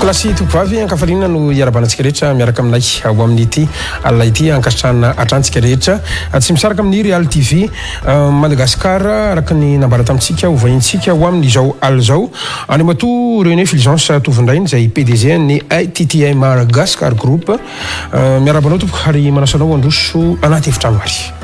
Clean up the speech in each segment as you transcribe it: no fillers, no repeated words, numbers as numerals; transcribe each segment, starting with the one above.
Falasy tovavy ankafarina no iarabanantsika rehetra miaraka aminay ao amin'ity alina ity ankasitrahana atrantsika rehetra tsy misaraka amin'ny Real TV Madagascar araka ny nambara tamintsika ho vahintsika ho amin'izao alina izao any matoa René Fulgence TOVONDRAINY izay PDG ny iTTi Madagascar groupe miarabanao tompoko ary manasanao androso anaty efitrano ary.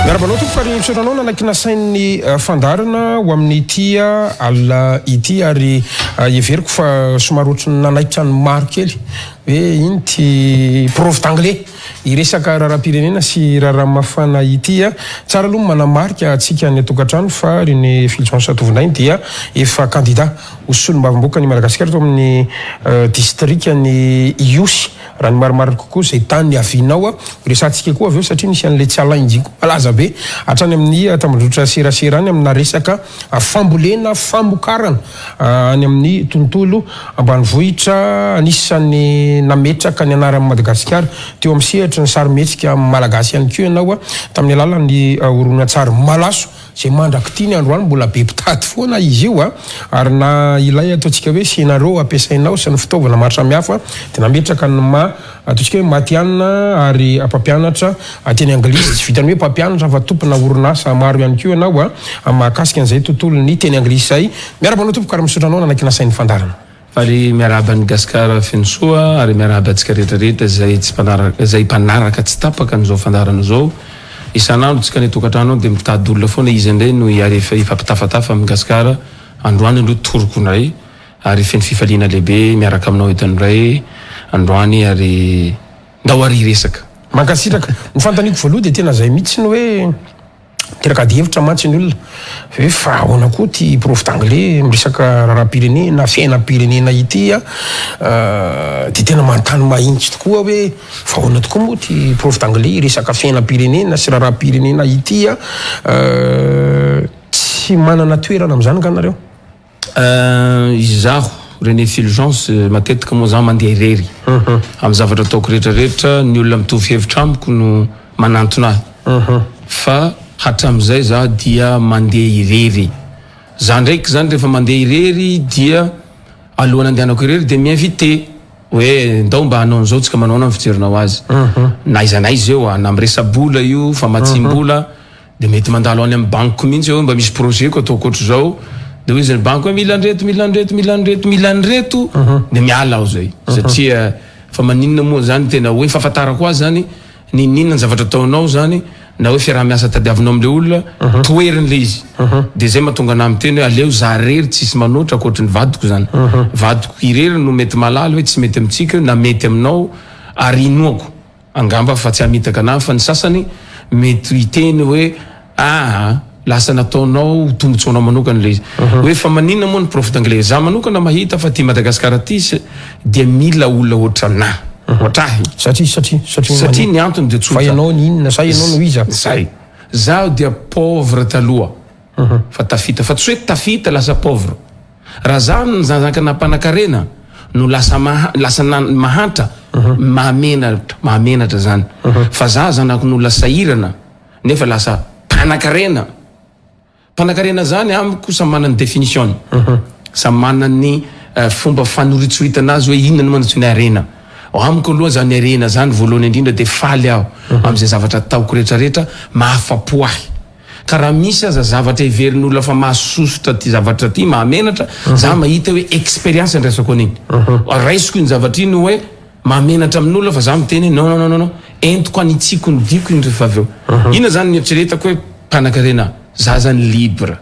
Miarabanao tompoko ary misotranao nanakina sain'ny fandarana ho amin'ny ity alina ity ary everiko fa somary ohatrany nanaikitra ny maro kely hoe iny ty prof d'anglais iresaka raharam-pirenena sy raharam-mafana ity tsara aloha manamarika atsika ny atokantrano fa René Fulgence TOVONDRAINY dia efa candidat ho solombavam-bahoaka ny Madagascar to amin'ny district ny POUCE raha ny maromaro kokoa izay tany avinao resantsika koa avy eo satria nisy an'ilay tsy alainjiko malaza be hatrany amin'ny tambondrotra serasera any amina resaka fambolena fambokarana any amin'ny tontolo ambanivohitra anisan'ny nametraka ny anaran'i Madagascar teo amin'ny sehatra ny sarimetsika malagasy ihany koa ianao tamin'ny alalan'ny horonan-tsary malaso izay mandraky ity ny androany mbola be mpitady foana izy io ary na ilay ataontsika hoe scénario ampiasainao sy ny fitaovana maro samihafa dia nametraka ny ataontsika hoe matianina ary mpampianatra teny anglisy tsy vitany hoe mpampianatra fa tompona orinasa maro ihany koa ianao mahakasika an'izay tontolo ny teny anglisy zay miarabanao tompoko ary misotranao nanakina sain'ny fandarana ary miaraba ny Gaskara fensoa ary miaraba atsika rehetrarehetra zay mpanaraka tsy tapaka n'izao fandarana zao isanandro tsika ny tokantrano dia mitady olona foana izy indray no ifampitafatafa amin'ny Gaskara androany aloha toroko ndray ary feny fifaliana lehibe miaraka aminao eto ndray androany ary ndao ary resaka mankasitraka ny fantaniko voaloha dia tena zay mihitsy ny hoe tiraka hevitra mantsy ny olona hoe fa ahoana koa ty prof d'anglais miresaka raharam-pirenena fiainam-pirenena ity dia tena manontany mahitsy tokoa hoe fa ahoana tokoa moa ty prof d'anglais resaka fiainam-pirenena sy raharam-pirenena ity tsy manana toerana amin'izany anareo izaho René Fulgence matetika moa zah mandeha irery amin'ny zavatra ataoko rehetrarehetra ny olona mitovy hevitra amiko no manantona fa hatramizay za dia mandeha irery za ndraiky zany rehefa mandeha irery dia alohany andehanako irery dia miinvité hoe ndao mba hanao an'izao tsika manao amin'ny fijerinao azy na iza na izy eo na miresabola io fa matsimbola dia mety mandalo any amin'ny banque mihitsy eo mba misy projet ko atao koatra zao dia hoe izy ny banque hoe mila andreto dia miala aho zay satria fa maninona moa zany tena hoe fahafantarako azy zany ninona ny zavatra ataonao zany na hoe fiaraha-miasa tadiavinao am'le olona toerin'le izy dia zay mahatonga anahy miteny hoe aleo za rery tsisy manoatra akoatry ny vadiko zany vadiko irery no mety malala hoe tsy mety amintsika na mety aminao ary inoako angamba fa tsy hamitaka anahy fa ny sasany mety hiteny hoe lasa nataonao tombontsonao manokana le izy hoe fa maninona moa ny prof d'anglais za manokana mahita fa ty Madagascar ty dia mila olona ohatrany nahy ohatrahy satria ny antony dia fa ianao ny inona sa ianao no iza zay zaho dia pauvre taloha fa tafita fa tsy hoe tafita lasa pauvre raha za zanaka nampanankarena no lasa mahanta mahamenatra zany fa za zanako no lasa irana nefa lasa mpanankarena zany amiko samy manana ny définition samy manana ny fomba fanoritsohitana azy hoe inona no manatsoina arena amiko aloha zany arena zany voalohany indrindra dia faly aho amin'izay zavatra ataoko rehetrarehetra mahafapo ahy ka raha misy aza zavatra iverin'olona fa mahasosotra ty zavatra ty mahamenatra za mahita hoe expérience ndraisako an'iny raisiko iny zavatra iny hoe mahamenatra amin'olona fa za miteny non entiko anitsiko ny diko iny rehefa avy eo ina zany nieritreretako hoe mpanankarena za zany libre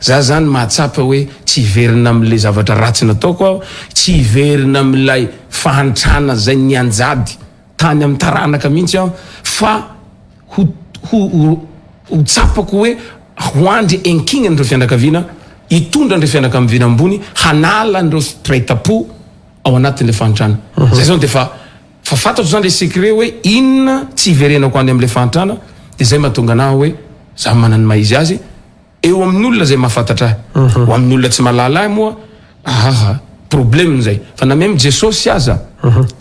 za zany mahatsapa hoe tsy iverina amin'le zavatra ratsy nataoko aho tsy iverina amin'ilay fahantrana zay ny anjady tany amin'ny taranaka mihitsy aho fa ho tsapako hoe hoandry enkigna n'ireo fianakaviana hitondra n'ireo fianakaviana ambony hanala n'ireo firaita-po ao anatin'le fahantrana zay zany dia fa fantatro zany le secret hoe inona tsy iverenako any amin'le fahantrana dia zay mahatonga anahy hoe za manany maizy azy eo amin'olona zay mahafantatra ahy ho amin'olona tsy mahalala ahy moa problème zay fa na même Jesosy aza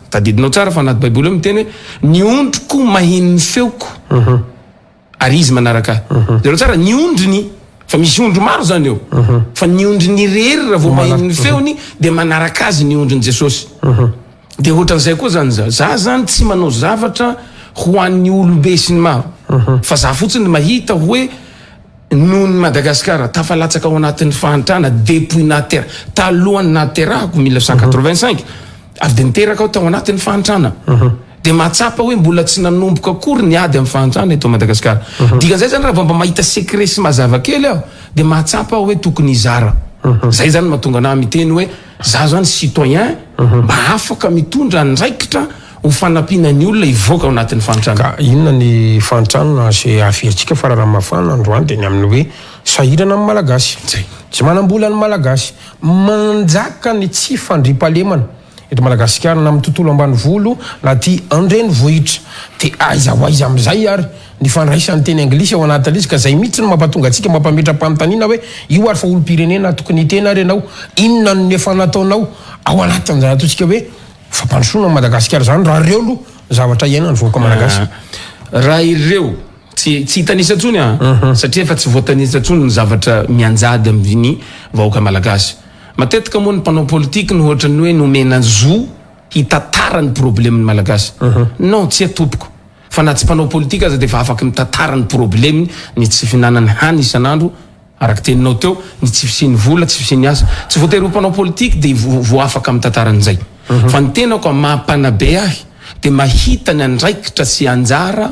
tadidinao tsara fa anaty baiboly miteny hoe ny ondroko mahino ny feoko ary izy manaraka de reo tsara ny ondriny fa misy ondro maro zany eo fa ny ondriny rery raha vao maheno ny feony de manaraka azy ny ondriny Jesosy de ohatran'izay koa zany za zany tsy manao zavatra ho an'ny olombe sy ny maro fa za fotsiny mahita hoe nohon'ny Madagascar tafalatsaka ao anatin'ny fahantrana depuis natera talohany naterahako 1985 avy de niteraka ao tao anatin'ny fahantrana de mahatsapa hoe mbola tsy nanomboka akory ny ady amin'ny fahantrana eto Madagascar dikan'izay zany raha mba mahita secret sy mazava kely aho de mahatsapa hoe tokony izara zay zany mahatonga anahy miteny hoe za zany citoyen mba afaka mitondra andraikitra ho fanampianan'ny olona ivoaka ao anatin'ny fahantrana ka inona ny fahantrana sy aferitsika fa raha mafana androany de ny amin'ny hoe sahirana amin'ny malagasy tsy manambola ny malagasy manjaka ny tsy fandripalemana eto Madagasikara na amin'ny tontolo ambanivolo na ty andrenivohitra de aiza ho aiza amin'izay ary ny fandraisan'ny teny anglisy ao anatin'izy ka zay mihitsy no mampatonga antsika mampametra-panontaniana hoe io ary fa olo-pirenena tokony hitena ary ianao inona no efa nataonao ao anatin'izany ataontsika hoe fampandrosoana Madagasikara zany raha reo aloha zavatra iainany voaka malagasy raha ireo tsy hitanisa tsony satria efa tsy voatanisa tsony ny zavatra mianjady amin'ny vahoaka malagasy matetika moa ny mpanao politika no ohatrany hoe nomena zo hitantara ny problème ny malagasy non tsy atompoko fa na tsy mpanao politika aza de efa afaka mitantara ny problème ny tsy finanany hany isan'andro araky teninao teo ny tsy fisiany vola tsy fisiany asa tsy voatery ho mpanao politika de vo afaka mitantara an'izay fa ny tenako mampanabe ahy de mahita ny andraikitra sy anjara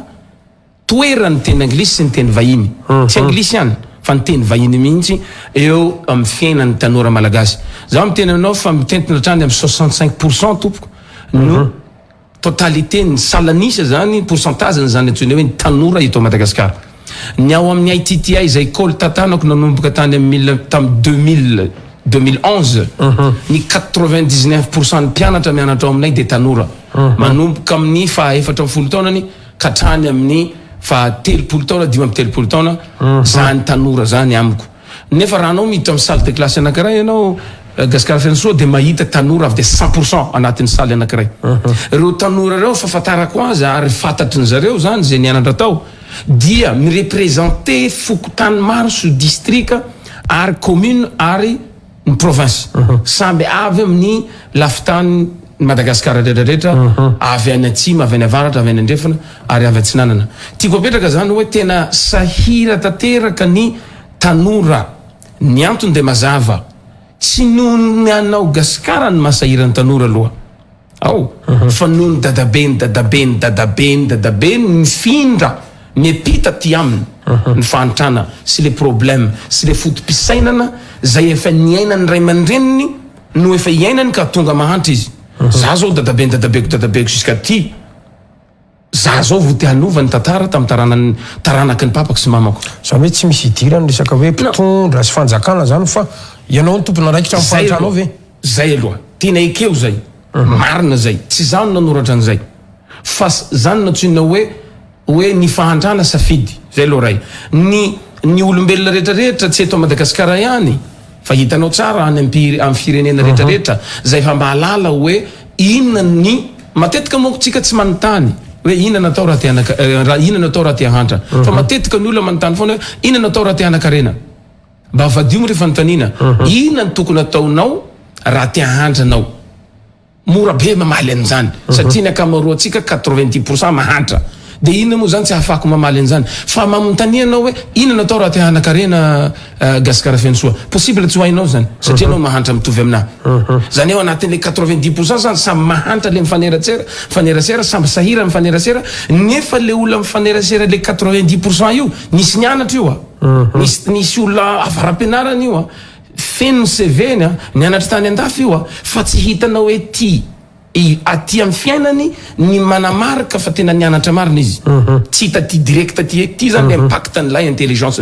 toerany teny anglisy sy ny teny vahiny tsy anglisy ihany fa ny teny vahiny mihitsy eo amin'ny fiainan'ny tanora malagasy zaho miteny aminao fa mitentina hatrany amin'ny 65% tompoko no totalité ny salanisa zany pourcentage zany antsoina hoe ny tanora eto Madagascar ny ao amin'ny iTTi izay école tatanako nanomboka tany amin'ny 2011 ny 99% ny mpianatra mianatra ao aminay de tanora manomboka amin'ny fa 4 taonany ka hatrany amin'ny fa 3 taona 5 taona zany tanora zany amiko nefa raha anao miditra amin'ny salle de classe anankiray ianao Gaspard François de mahita tanora avy de 100% anatin'ny salle anankiray reo tanora reo fahafantarako azy ary fantatry ny zareo zany zay nianatra tao dia mirepresente fokotany maro sy district ary commune ary ny province samby avy amin'ny lafitany Madagascar rehetrarehetra avy any atsimo avy any avaratra avy any andrefana ary avy atsinanana tiako apetraka zany hoe tena sahira tanteraka ny tanora ny antony de mazava tsy noho ny anao Gasikara ny masahira ny tanora aloha fa noho ny dadabe mifindra miepita ty aminy ny fahantrana sy le problème sy le fotom-pisainana zay efa niainany ray aman-dreniny no efa iainany ka tonga mahantra izy za zao dadabeko jusqu'à ty za zao vo te hanova ny tantara tamin'ny taranaky ny papako sy mamako zany hoe tsy misy idirany resaka hoe mpitondra sy fanjakana zany fa ianao ny tompona raikitra amin'ny fahantrana ao ve zay aloha tena ekeo zay marina zay tsy zany nanoratra an'izay fa zany natsoina hoe ny fahantrana safidy zay aloha ray ny olombelona rehetrarehetra tsy eto Madagasikara ihany fa hitanao tsara any amin'ny firenena rehetrarehetra zay fa mahalala hoe inona ny matetika moa tsika tsy manontany hoe inona natao raha te hahantra fa matetika ny olona manontany foana hoe inona natao raha te hanakarena mba vadio rehefa notaniana inona ny tokony ataonao raha te hahantranao mora be mamaly an'izany satria ny akamaroantsika 90% mahantra de inona moa zany tsy afako mamaly an'izany fa mamontanianao hoe inona natao raha te hanakarena Gaspard François possible tsy ho hainao zany satria anao mahantra mitovy aminahy zany eo anatin'le 90% zany samy mahantra le mifanerasera samby sahira mifanerasera nefa le olona mifanerasera le 90% io nisy nianatra io nisy olona avaram-pianarana io feno CV-ny nianatra tany andafy io fa tsy hitanao hoe ty aty amin'ny fiainany ny manamarika fa tena nianatra marina izy tsy hita ty direct ty zany impact n'lay intelligence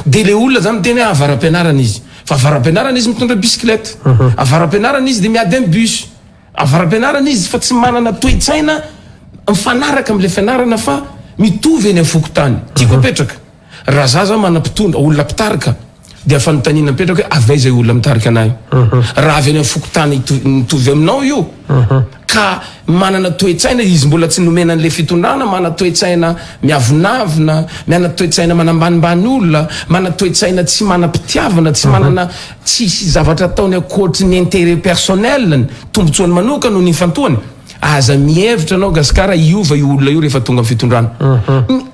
de le olona zany tena avaram-pianarana izy fa avaram-pianarana izy mitondra bicyclette avaram-pianarana izy de miady amin'ny bus avaram-pianarana izy fa tsy manana toe-tsaina mifanaraka am'le fianarana fa mitovy eny amin'ny fokotany tiako apetraka raha zaza manam-pitondra olona mpitarika de afanontaniana mipetraka hoe avay zay olona mitarika anahy raha avy any amin'ny fokotany mitovy aminao io ka manana toe-tsaina izy mbola tsy nomena an'le fitondrana, mana toe-tsaina miavonavina, mana toe-tsaina manambanimbany olona, mana toe-tsaina tsy manam-pitiavana, tsy manana tsisy zavatra ataony akoatry ny intérêt personnel, tombotsoany manokana no ny fantoany. Aza mihevitra anao Gasikara iova io olona io rehefa tonga amin'ny fitondrana.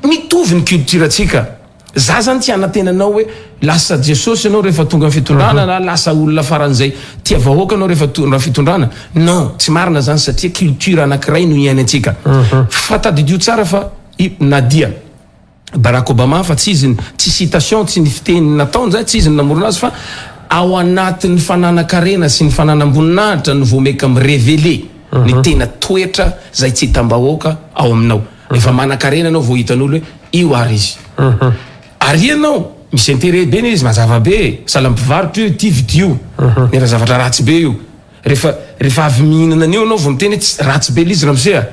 Mitovy ny culture atsika. Za zany tsy anatenanao hoe lasa Jesosy anao rehefa tonga amin'ny fitondrana na lasa olona faran'izay tia vahoaka anao rehefa tonga fitondrana. Non, tsy marina zany satria culture anankiray no iainantsika. Fa tadidio tsara fa nadia Barack Obama fa tsy izy tsy citation tsy ny fiteny nataony zay tsy izy namorona azy fa ao anatin'ny fananakarena sy ny fananamboninahitra no vao meka mireveler ny tena toetra zay tsy hitam-bahoaka ao aminao. Efa manan-karena anao vao hitan'olo hoe io ary izy. Ary ianao misy intérêt be izy mazava be, salam-pivarotro io ty vidio. Nera zavatra ratsy be io. Rehefa avy mihinana an'io anao vao miteny ratsy be l'izy ramosea.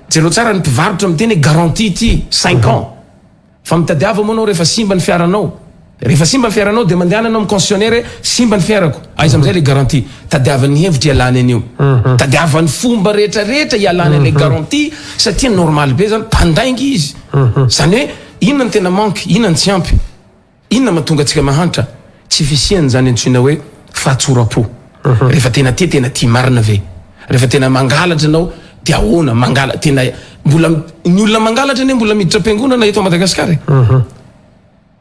Jereo tsara ny mpivarotra miteny garantie ty 5 ans. Fa mitadiava moa anao rehefa simba ny fiaranao. Rehefa simba ny fiaranao dia mandehana anao amin'ny concessionnaire simba ny fiarako. Aiza amizay le garantie. Tadiavany hevitra ialany an'io. Tadiavany fomba rehetrarehetra ialany an'le garantie satria normal be zany mpandaingy izy. Zany hoe inona ny tena manky, inona ny tsy ampy, inona mahatonga antsika mahantra, tsy fisiany zany antsoina hoe fahatsoram-po. Rehefa tena tia marina ve. Rehefa tena mangalatra anao dia ahoana mangala tena mbola ny olona mangalatra ane mbola miditra am-piangonana eto Madagasikara.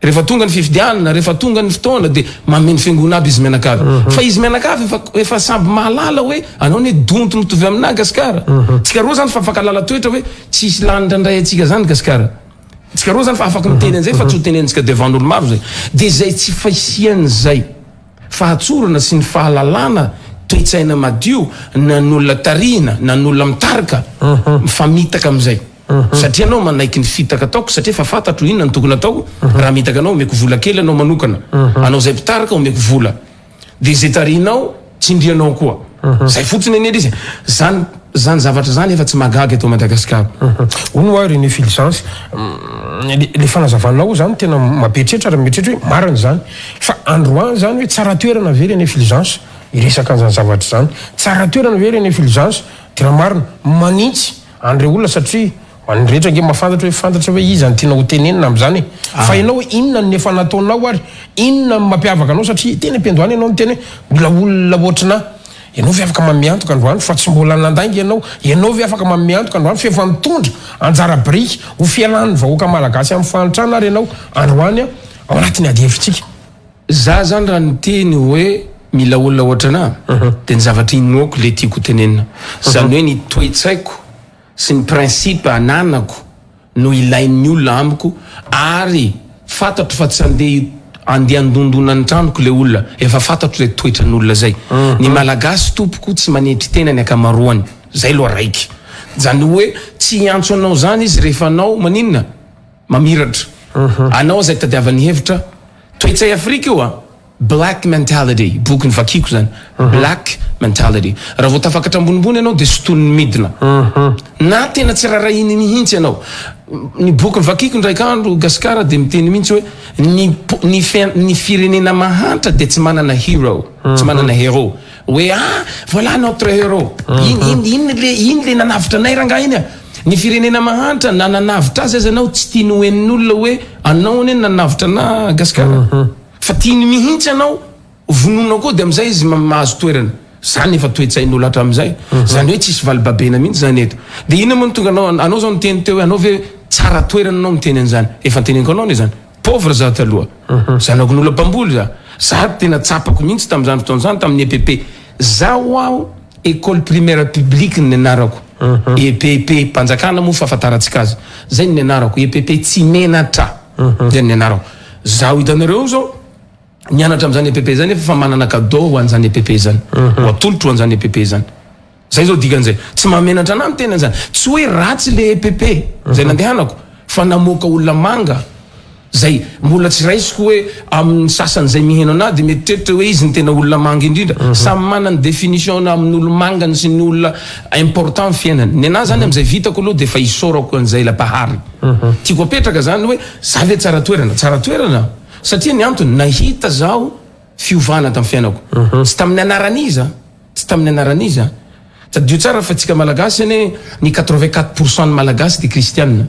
Rehefa tonga ny fifidianana, rehefa tonga ny fotoana dia mameno fiangonana aby izy mianakavy. Fa izy mianakavy efa samby mahalala hoe anao ne donto mitovy amina Gasikara. Tsika roa zany fa afaka lala toetra hoe tsisy lanitra ndray atsika zany Gasikara. Tsika roa zany fa afaka miteny an'izay fa tsy ho tenentsika devant n'olo maro zay. Dia zay tsy faisian'izay fahatsorana sy ny fahalalana toe-tsaina madio na n'olona tarina na n'olona mitarika mifamitaka am'izay. Satria anao manaiky ny fitaka ataoko satria fa fantatro inona ny tokony ataoko. Raha mitaka anao omeko vola kely anao manokana. Anao zay mpitarika omeko vola. Dia zay tarinao tsindrianao koa. Zay fotsiny eny izy. Zany zavatra zany efa tsy magaga eto Madagasikara. Hono ary René Fulgence le fanazavanao zany tena mampetretra raha mipetratra hoe marina zany. Fa androany zany hoe tsara toerana ve René Fulgence iresaka an'izany zavatra zany. Tsara toerana ve René Fulgence tena marina manitsy andreo olona satria any rehetra nge mahafantatra hoe fantatra hoe izy any tiana ho tenenina am'izany. Fa ianao hoe inona ny efa nataonao ary inona mampiavaka anao satria tena ampiandohany ianao miteny mbola olona ohatrina. Ianao ve afaka mamiantoka androany fa tsy mbola nandainga ianao ve afaka mamiantoka androany fa efa mitondra anjara biriky ho fialan'ny vahoaka malagasy amin'ny fanitrana ary ianao androany ao anatin'ny ady hevitrika. Za zany raha ny teny hoe mila olona ohatrana dia ny zavatra inoako le tiako tenenina. Zany hoe ny toe-tsaiko sy ny principe ananako no ilain'ny olona amiko ary fantatro fa tsy andeha andondona ny tranoko le olona efa fantatro le toetra n'olona zay. Ny malagasy tompoko tsy manetry tena ny akamaroany zay lo raiky. Zany hoe tsy antso anao zany izy rehefa anao maninona mamiratra. Anao zay tadiavany hevitra toe-tsay Afrika io black mentality bokyny vakiko zany. Black mentality. Raha vao tafakatra ambonimbony ianao dia soton'ny midina. Na tena tsy rarahiny mihitsy ianao. Ny bokyny vakiko ndraiky andro Gasikara dia miteny mihitsy hoe ny firenena mahantra dia tsy manana hero, tsy manana héros. Hoe voilà notre héros. Iny le nanavitra anay rangahy iny. Ny firenena mahantra na nanavitra azy anao tsy tiany ho henon'olona hoe anao ane nanavitra na Gasikara. Fa tiany mihitsy anao vonona koa dia am'izay izy mahazo toerana. Zany efa toe-tsain'olo hatra am'izay. Zany hoe tsisy valibabena mihitsy zany eto. Dia ina moa no tonga anao zao niteny teo hoe anao ve tsara toerana anao miteny an'izany. Efa teneniko anao ne zany. Pauvre za taloha. Zanako n'olona mpamboly za. Za tena tsapako mihitsy tamin'izany fotoana zany tamin'ny EPP. Zaho aho école primaire publique ny anarako. EPP mpanjakana moa fahafantarantsika azy. Zay ny anarako. EPP tsy menatra. Zay ny anarako. Zaho hitanareo zao nianatra am'izany EPP zany efa manana cadeau ho an'izany EPP zany. Ho atolotro ho an'izany EPP zany. Zay zao dikan'izay. Tsy mamenatra anahy miteny an'izany. Tsy hoe ratsy le EPP zay nandehanako fa namoaka olona manga. Zay mbola tsy raisiko hoe amin'ny sasany zay miheno anahy dia meritreritra hoe izy ny tena olona manga indrindra. Samy manana ny définition amin'ny olo mangany sy ny olona important fiainany. Ny anahy zany am'izay vitako aloha dia efa isorako an'izay lapahary. Tiako apetraka zany hoe za ve tsara toerana. Satria ny antony nahita zaho fiovana tamin'ny fiainako. Tsy tamin'ny anaran'iza, Sadio tsara fa tsika malagasy ane ny 84% ny malagasy de kristianina.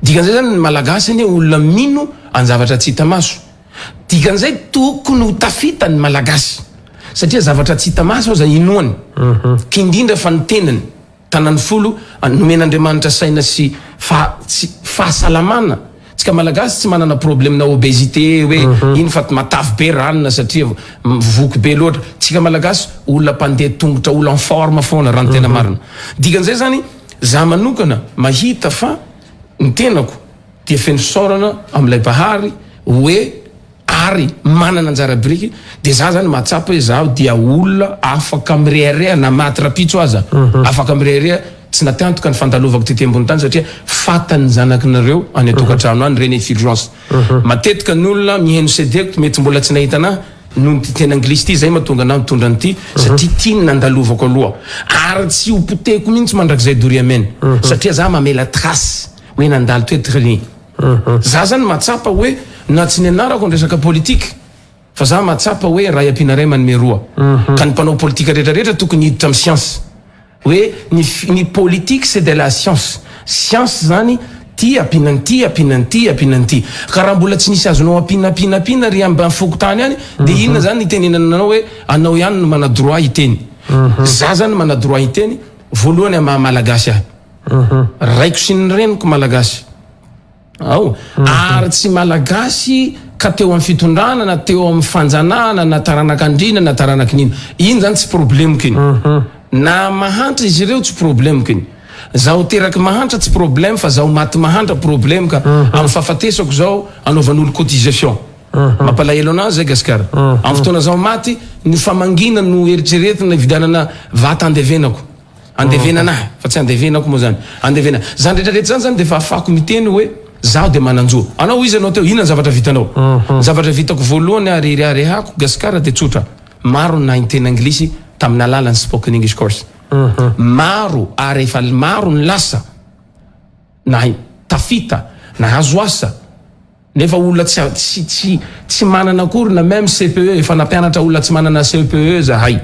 Dikan'izay zany ny malagasy ane olona mino an-zavatra tsy hita maso. Dikan'izay tokony ho tafita ny malagasy satria zavatra tsy hita maso za inoany. Kindindra fa ny tenany tanany folo nomen'Andriamanitra saina sy fahasalamana. Tsika malagasy tsy manana problème na obésité hoe ino fa matavy be ranona satria voky be loatra. Tsika malagasy olona mpandeha tongotra olona en forme foana raha ny tena marina. Dikan'izay zany za manokana mahita fa ny tenako dia feno fisaorana amin'ilay bahary hoe ary manana anjara biriky dia za zany mahatsapa hoe zaho dia olona afaka mirehareha na maty rapitso aza afaka mirehareha tsy natantoka ny fandalovako tety ambony tany satria fatany zanakinareo any atokantrano any René Fulgence. Matetika ny olona miheno sedeko mety mbola tsy nahita anahy noho ty tena anglisy ty zay mahatonga anahy mitondra an'ity satria tiany nandalovako aloha ary tsy ho poteko mihitsy mandrakizay doriamena satria za mamela trace hoe nandalo toety René. Za zany mahatsapa hoe na tsy nianarako ny resaka politika fa za mahatsapa hoe raha iampiana ray manome roa ka ny mpanao politika rehetrarehetra tokony hiditra amin'ny science hoe ny politique c'est de la science. Science zany ty apinanty ka raha mbola tsy nisy azonao apinapinapina ry amin'ny fokotany any dia inona zany nitenenanao hoe anao ihany no mana droit hiteny. Za zany mana droit hiteny voalohany amin'ny malagasy ahy raiko sy ny reniko malagasy ary tsy malagasy ka teo amin'ny fitondrana na teo amin'ny fanjanana na taranak'andrina na taranak'nino iny zany tsy problemiko iny na mahantra izy ireo tsy problemiko iny. Zaho teraka mahantra tsy problème fa zaho maty mahantra problème ka amin'ny fahafatesako zao anaovan'olo cotisation mampalahelo anazy zay gaskara amin'ny fotoana zaho maty ny famangina no eritreretina vidanana vata andevenako andevenanahy fa tsy andevenako moa zany andevena zany rehetrarehetra zany dia fa afako miteny hoe zaho dia mananjo anao izy anao teo inona zavatra vitanao zavatra vitako voalohany arehako gaskara dia tsotra maro na hiteny anglisy tamin'ny alalan'ny spoken English course maro ary efa maro ny lasa na tafita na azo asa nefa olona tsy manana akory na même CPE efa nampianatra olona tsy manana CPE zahay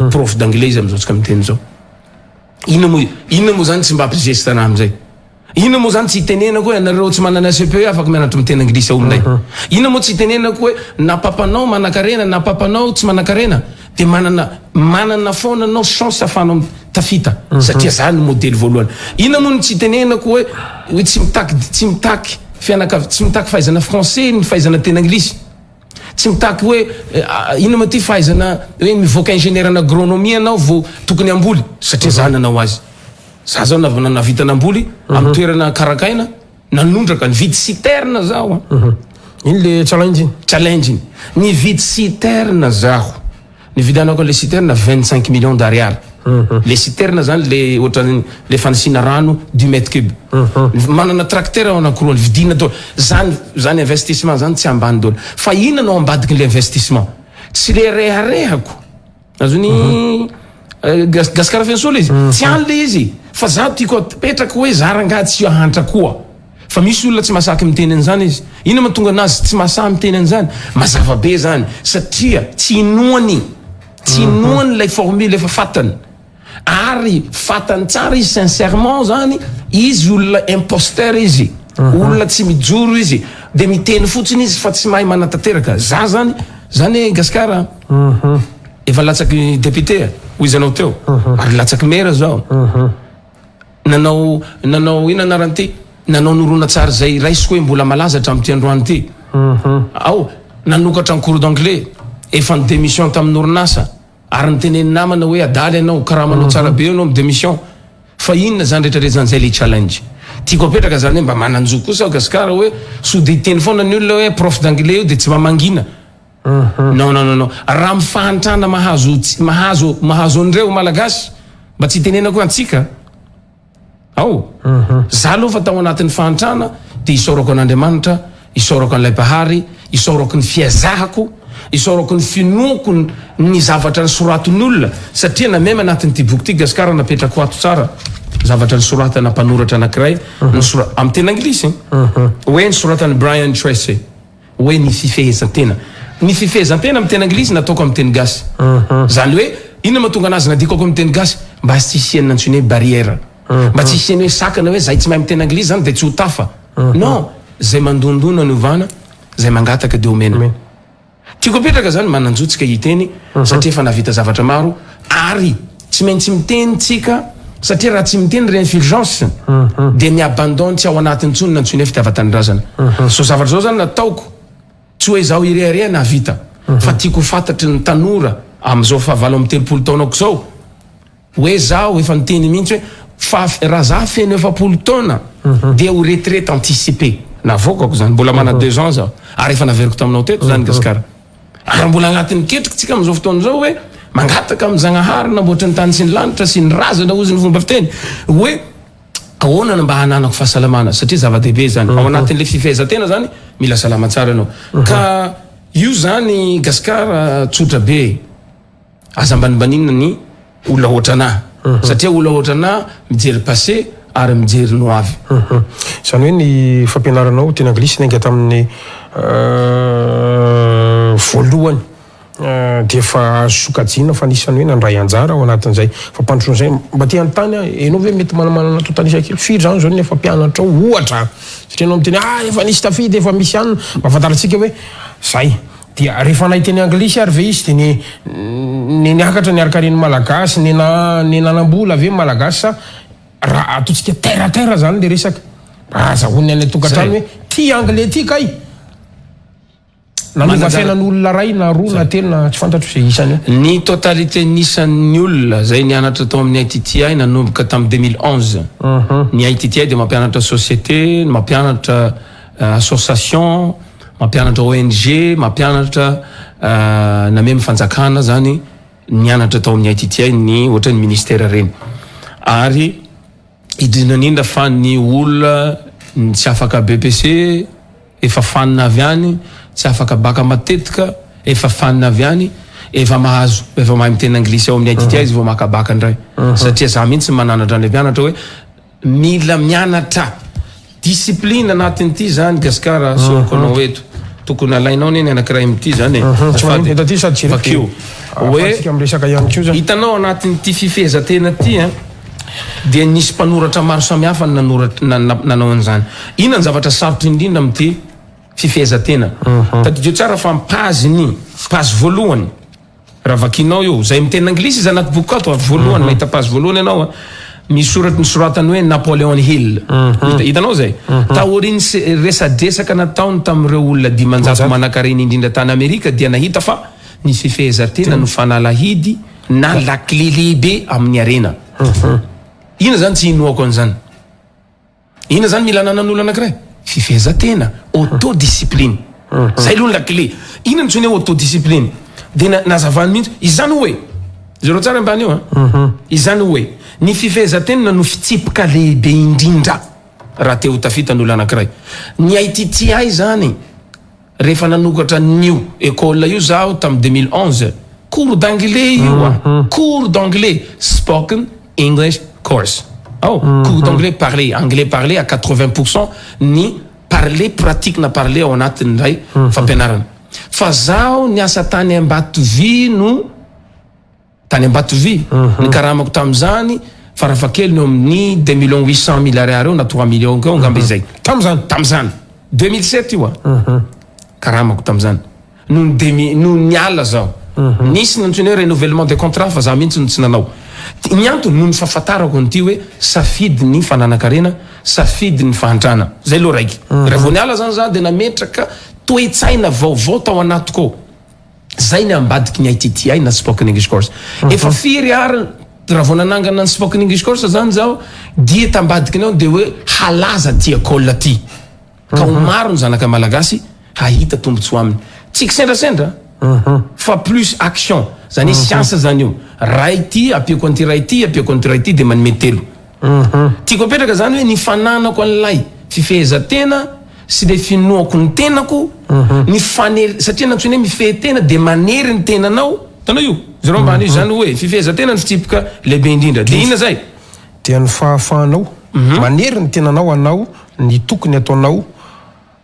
prof d'anglais amizao tsika miteny zao inona moa zany tsy mba ampigeste anahy amizay inona moa zany tsy hitenenako hoe anareo tsy manana CPE afaka mianatra miteny anglisy aominay inona moa tsy hitenenako hoe na papanao manakarena na papanao tsy manakarena dia manana foana anao chance afanao tafita satria zany ny modely voalohany. Inona moa tsy hitenenako hoe tsy mitaky tsy mitaky fahaizana français ny fahaizana teny anglisy tsy mitaky hoe inona moa ty fahaizana hoe mivoaka ingénieur en agronomie anao vao tokony amboly satria zany anao azy. Za zao navita namboly amin'ny toerana karakaina nanondraka nividy citerne zaho iny le challenge iny nividy citerne zaho nividanako le citerne 25 millions d'ariary le citerne zany le ohatrany le fanasina rano 10 mètres cube manana tracteur ao anakiroa vidina dôla zany investissement zany tsy ambany dôla fa inona no ambadiky le investissement tsy le reharehako azony gaskara fensolo izy tsy an'le izy fa zaho tiako petraka hoe zarangah tsy ahantra koa fa misy olona tsy mahasaky miteny an'izany izy inona mahatonga anazy tsy mahasahy miteny an'izany mazava be zany satria tsy inoany lay formule efa fatany ary fatany tsara izy sincèrement zany izy olona imposteur izy olona tsy mijoro izy dia miteny fotsiny izy fa tsy mahay manatanteraka za zany gaskara efa latsaky député ho izy anao teo ary latsaky mera zao nanao ina anaran'ity nanao norona tsara zay raisiko hoe mbola malaza hatramin'ity androany ity nanokatra ny cours d'anglais efa ny démission tamin'ny orinasa ary niteneny namana hoe adaly anao karaha manao tsara be anao amin'ny démission fa inona zany rehetrarehetra zany zay le challenge tiako apetraka zany hoe mba mananjo kosa gaskara hoe so dia hiteny foana ny olona hoe prof d'anglais io dia tsy mamangina non raha mifahantrana mahazo andreo malagasy mba tsy hitenenako hoe antsika za aloha fa tao anatin'ny fahantrana dia isaorako an'Andriamanitra isaorako an'ilay bahary isaorako ny fiazahako isaorako ny finoako ny zavatra ny soraton'olona satria namemy anatin'ity boky ty gaskara napetrako ato tsara zavatra ny soratana mpanoratra anankiray amin'ny tena anglisy hoe ny soratany Brian Tracy hoe ny fifehezantena ny fifehezantena amin'ny tena anglisy nataoko amin'ny teny gasy zany hoe inona mahatonga anazy nadikako amin'ny teny gasy mba tsy hisiana antsoina hoe barrière mba tsy hisiany hoe sakana hoe zay tsy mahay miteny anglisy zany de tsy ho tafa non zay mandondona novana zay mangataka de omena tiako apetraka zany mananjotsika hiteny satria efa navita zavatra maro ary tsy maintsy miteny tsika satria raha tsy miteny René Fulgence de miabandon tsy ao anatiny tsony nantsony hoe fitiavan-tanindrazana so zavatra zao zany nataoko tsy hoe zaho ireare navita fa tiako fantatry ny tanora am'izao fahavalo amby 30 taonako zao hoe zaho efa niteny mihitsy hoe raha za feno 70 taona de ho retraite anticipée navokako zany mbola mana 2 ans zaho ary efa naveriko taminao teto zany Gaskara ary mbola agnatin'ny ketriky tsika am'izao fotoana zao hoe mangataka amin'ny Zagnahary namboatra ny tany sy ny lanitra sy ny razana ozy ny fomba fiteny hoe ahoana mba hananako fahasalamana satria zava-dehibe zany ao anatin'le fifehezantena zany mila salama tsara ianao ka io zany Gaskara tsotra be aza ambanimbaninina ny olona ohatranahy satria olona ohatranahy mijery passé ary mijery no avy zany hoe ny fampianaranao teny anglisy nenga tamin'ny voalohany de efa sokajina fa nisany hoe nandray anjara ao anatin'izay fa mpandrosoan'izay mba te anontany enao ve mety manamanana totanisa kely firy zany zao ny efa mpianatra ohatra satria anao miteny efa nisy tafidy efa misy anina mba fantarantsika hoe zay dia rehefa nahiteny anglisy ary ve izy de ny niakatra niarakareny malagasy ny nanambola ave malagasy sa raha ataontsika terre zany le resaka azahony any tokantrano hoe ty anglais ty kay nanova fiainan'olona ray na roa na telo na tsy fantatro zay isany ny totalité n'isan'ny olona zay nianatra tao amin'ny iTTi nanomboka tamin'ny 2011 ny iTTi de mampianatra société mampianatra association mampianatra ONG mampianatra na même fanjakana zany nianatra tao amin'ny iTTi ny ohatra ny ministère reny ary idrinanindra fa ny olona tsy afaka BPC efa fanina avy any tsy afaka baka matetika efa fanina avy any efa mahazo efa mahay miteny anglisy ao amin'ny iTTi izy vao makabaka ndray satria za mihitsy mananatra ny mpianatra hoe mila mianatra discipline anatin'ity zany Gaskara soroko anao eto tokony alainao neny anankiray am'ty zany fakio hoe hitanao anatin'ity fifehezantena ty dia nisy mpanoratra maro samihafa nanao an'izany inona ny zavatra sarotra indrindra am'ty fifehezantena tadidio tsara fa pazy voalohany raha vakinao io zay miteny anglisy izy anaty boky ato voalohany mahita pazy voalohany ianao misoratry nisoratany hoe Napoleon Hill hitanao zay taoriny resadresaka nataony tamin'ireo olona dimanjato manan-karena indrindra tany Amerika dia nahita fa ny fifehezantena no fanalahidy na lakle lehibe amin'ny arena ina zany tsy inoako an'izany ina zany mila nanan'olo anankiray fifehezantena autodiscipline zay aloha ny lakle ina ntsony hoe autodiscipline de nazavany mihitsy izany hoe zero tsara ambany io izany hoe ny fifehezantena no fitsipika lehibe indrindra raha te ho tafitan'olo anankiray ny iTTi zany rehefa nanokatra new école io zaho tamin'ny 2011 cours d'anglais io cours d'anglais spoken English course cours d'anglais anglais parlé à 80% ni parler pratique na parler ao anatin'ny ray fampianarana fa zaho niasa tany Ambatovy no tany Ambatovy ny karamako tamin'izany farafakely no amin'ny 2,800,000 ariary eo na 3 millions eo ngamba izay tamin'izany 2007 io karamako tamin'izany no niala zaho nisy nantsony hoe renouvellement de contrat fa za mihitsy no tsy nanao ny antony no ny fahafantarako an'ity hoe safidy ny fananakarena safidy ny fahantrana zay lo raiky raha vao niala zany za de nametraka toetsaina vaovao tao anatiko zay ny ambadiky ny iTTi na spoken English course efa firy ary raha vao nanangana ny spoken English course zany zaho dia tambadiky nao de hoe halaza ty école ty ka ho maro ny zanaka malagasy hahita tombontsoa aminy tsika sendrasendra fa plus action zany science zany io ray ty apiako an'ty ray ty apiako an'ty ray ty de manome telo tiako apetraka zany hoe ny fananako an'lay fifehezantena sy le finoako ny tenako ny satria nantsony hoe mifehetena de manery ny tenanao tanao io zero ambany io zany hoe fifehezantena ny fitsipika lehibe indrindra de ina zay dia ny fahafahanao manery ny tenanao anao ny tokony ataonao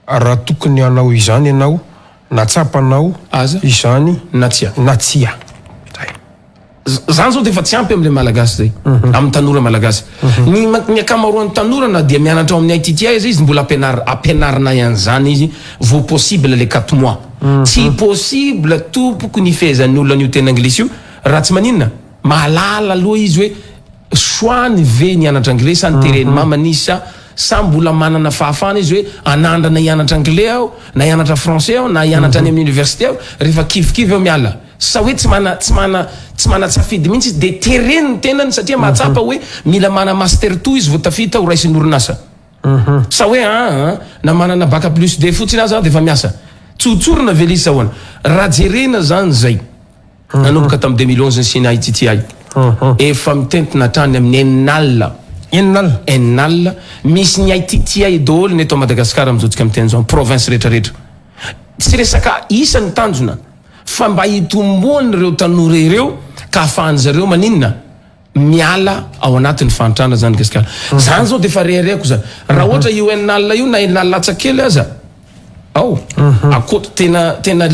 raha tokony anao izany ianao natsapanao aza izany natsia zay zany zao defa tsy ampy am'le malagasy zay amin'ny tanora malagasy ny akamaroan'ny tanora na dia mianatra ao amin'ny ittI izy mbola ampianarina ihany zany izy vaut possible les 4 mois tsy possible tompoko ny fehezan'ny olona an'io tena anglisy io raha tsy maninona mahalala aloha izy hoe soit ny ve nianatra anglais sa ny tereny mamanisa sa mbola manana fahafahana izy hoe anandrana hianatra anglais aho na hianatra français aho na hianatra any amin'ny université aho rehefa kivokivy eo miala sa hoe tsy mana tsafidy mihitsy izy de tereny ny tenany satria mahatsapa hoe mila mana master 2 izy vao tafita ho raisin'ny orinasa sa hoe na manana bac plus D fotsiny azy de efa miasa tsotsorona velisa ahoana raha jerena zany zay nanomboka tamin'ny 2011 ny siny ittI efa mitentina hatrany amin'ny enal misy ny ittI daholo ny eto Madagascar amin'izao miteny zao province rehetrarehetra tsy resaka isan'ny tanjona fa mba hitomboany reo tanora ireo ka ahafahany zareo maninona miala ao anatin'ny fantrana zany gasikara zany zao de fa rehareko zany raha ohatra io enal io na enal latsakely aza akoatra tena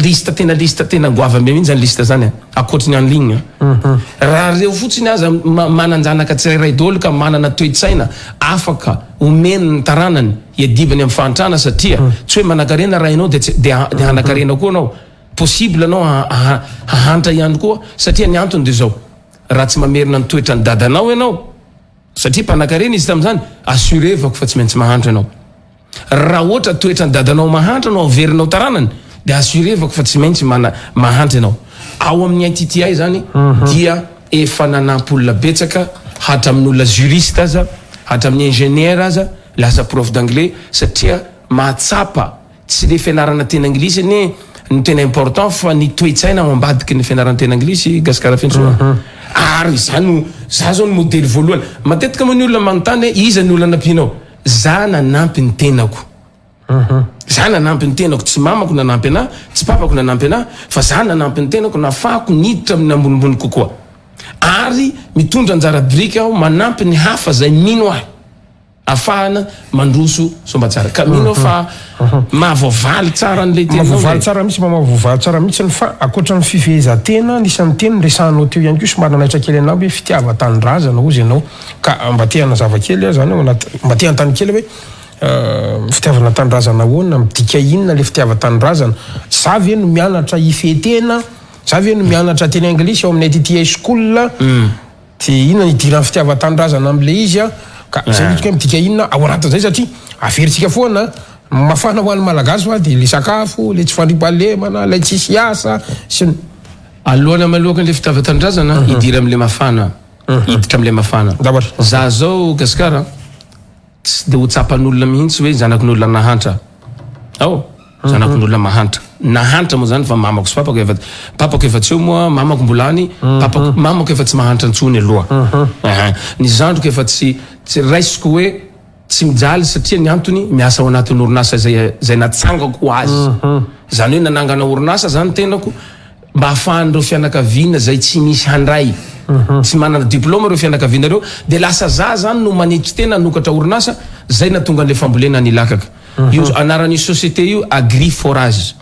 lista tena goavambe mihitsy zany lista zany akoatra ny en ligne raha reo fotsiny aza mananjanaka tsirairay daholo ka manana toe-tsaina afaka omeny ny taranany hiadivany amin'ny fantrana satria tsy hoe manakarena raha ianao de hanakarena koa anao possible anao hahantra ihany koa satria ny antony de zao raha tsy mamerina ny toetra ny dadanao ianao satria mpanakarena izy tamin'izany assurevako fa tsy maintsy mahantra ianao raha ohatra toetra ny dadanao mahantra anao averinao taranany de assurevako fa tsy maintsy mahantra ianao ao amin'ny ittI zany dia efa nanampolona betsaka hatra amin'ny olona juriste aza hatra amin'ny ingénieur aza lasa prof d'anglais satria mahatsapa tsy le fianarana tena anglisy ny tena important fa ny toe-tsaina ao ambadiky ny fianarana tena anglisy gasikara fensoa ary zany za zao ny modely voalohany matetika moa ny olona manontany iza ny olona nampianao za nanampy ny tenako za nanampy ny tenako tsy mamako nanampy anahy tsy papako nanampy anahy fa za nanampy ny tenako nafahako niditra amin'ny ambonimbony kokoa ary mitondra anjara brika aho manampy ny hafa zay mino ahy afahana mandroso somba tsara ka mino fa mahavoavaly tsara n'le tena mahavoavaly tsara mihitsy mahavoavaly tsara mihitsy fa akoatra ny fifehezantena nisan'ny teny resahanao teo ihany koa somary nanaitra kely anao hoe fitiava-tanindrazana ozy ianao ka mba tehana zavakely zany mba te antany kely hoe fitiavana tanindrazana ahoana midika inona le fitiava-tanindrazana za ve no mianatra ifehtena za ve no mianatra teny anglisy ao amin'ny ittI school ty inona nidiran'ny fitiava-tanindrazana am'le izy ka zay midika midika inona ao anatin'izay satria averitsika foana mafana ho an'ny malagasy fa de le sakafo le tsy fandripahalemana le tsisy asa sy alohana malohaka le fitiava-tanindrazana idira am'le mafana iditra am'le mafana za zao gasikara tsy de ho tsapan'olona mihitsy hoe zanakon'olona nahantra zanakon'olona mahantra nahantra moa zany fa mamako sy papako efa tsy eo moa mamako mbola any mamako efa tsy mahantra ntsony aloha ny zandroko efa tsy raisiko hoe tsy mijaly satria ny antony miasa ao anatin'ny orinasa zay natsangako azy zany hoe nanangana orinasa zany tenako mba ahafahan'ireo fianakaviana zay tsy misy handray tsy manana diplôma reo fianakavianareo de lasa za zany no manetry tena nokatra orinasa zay natonga an'le fambolena nilakaka io anaran'io société io agri forage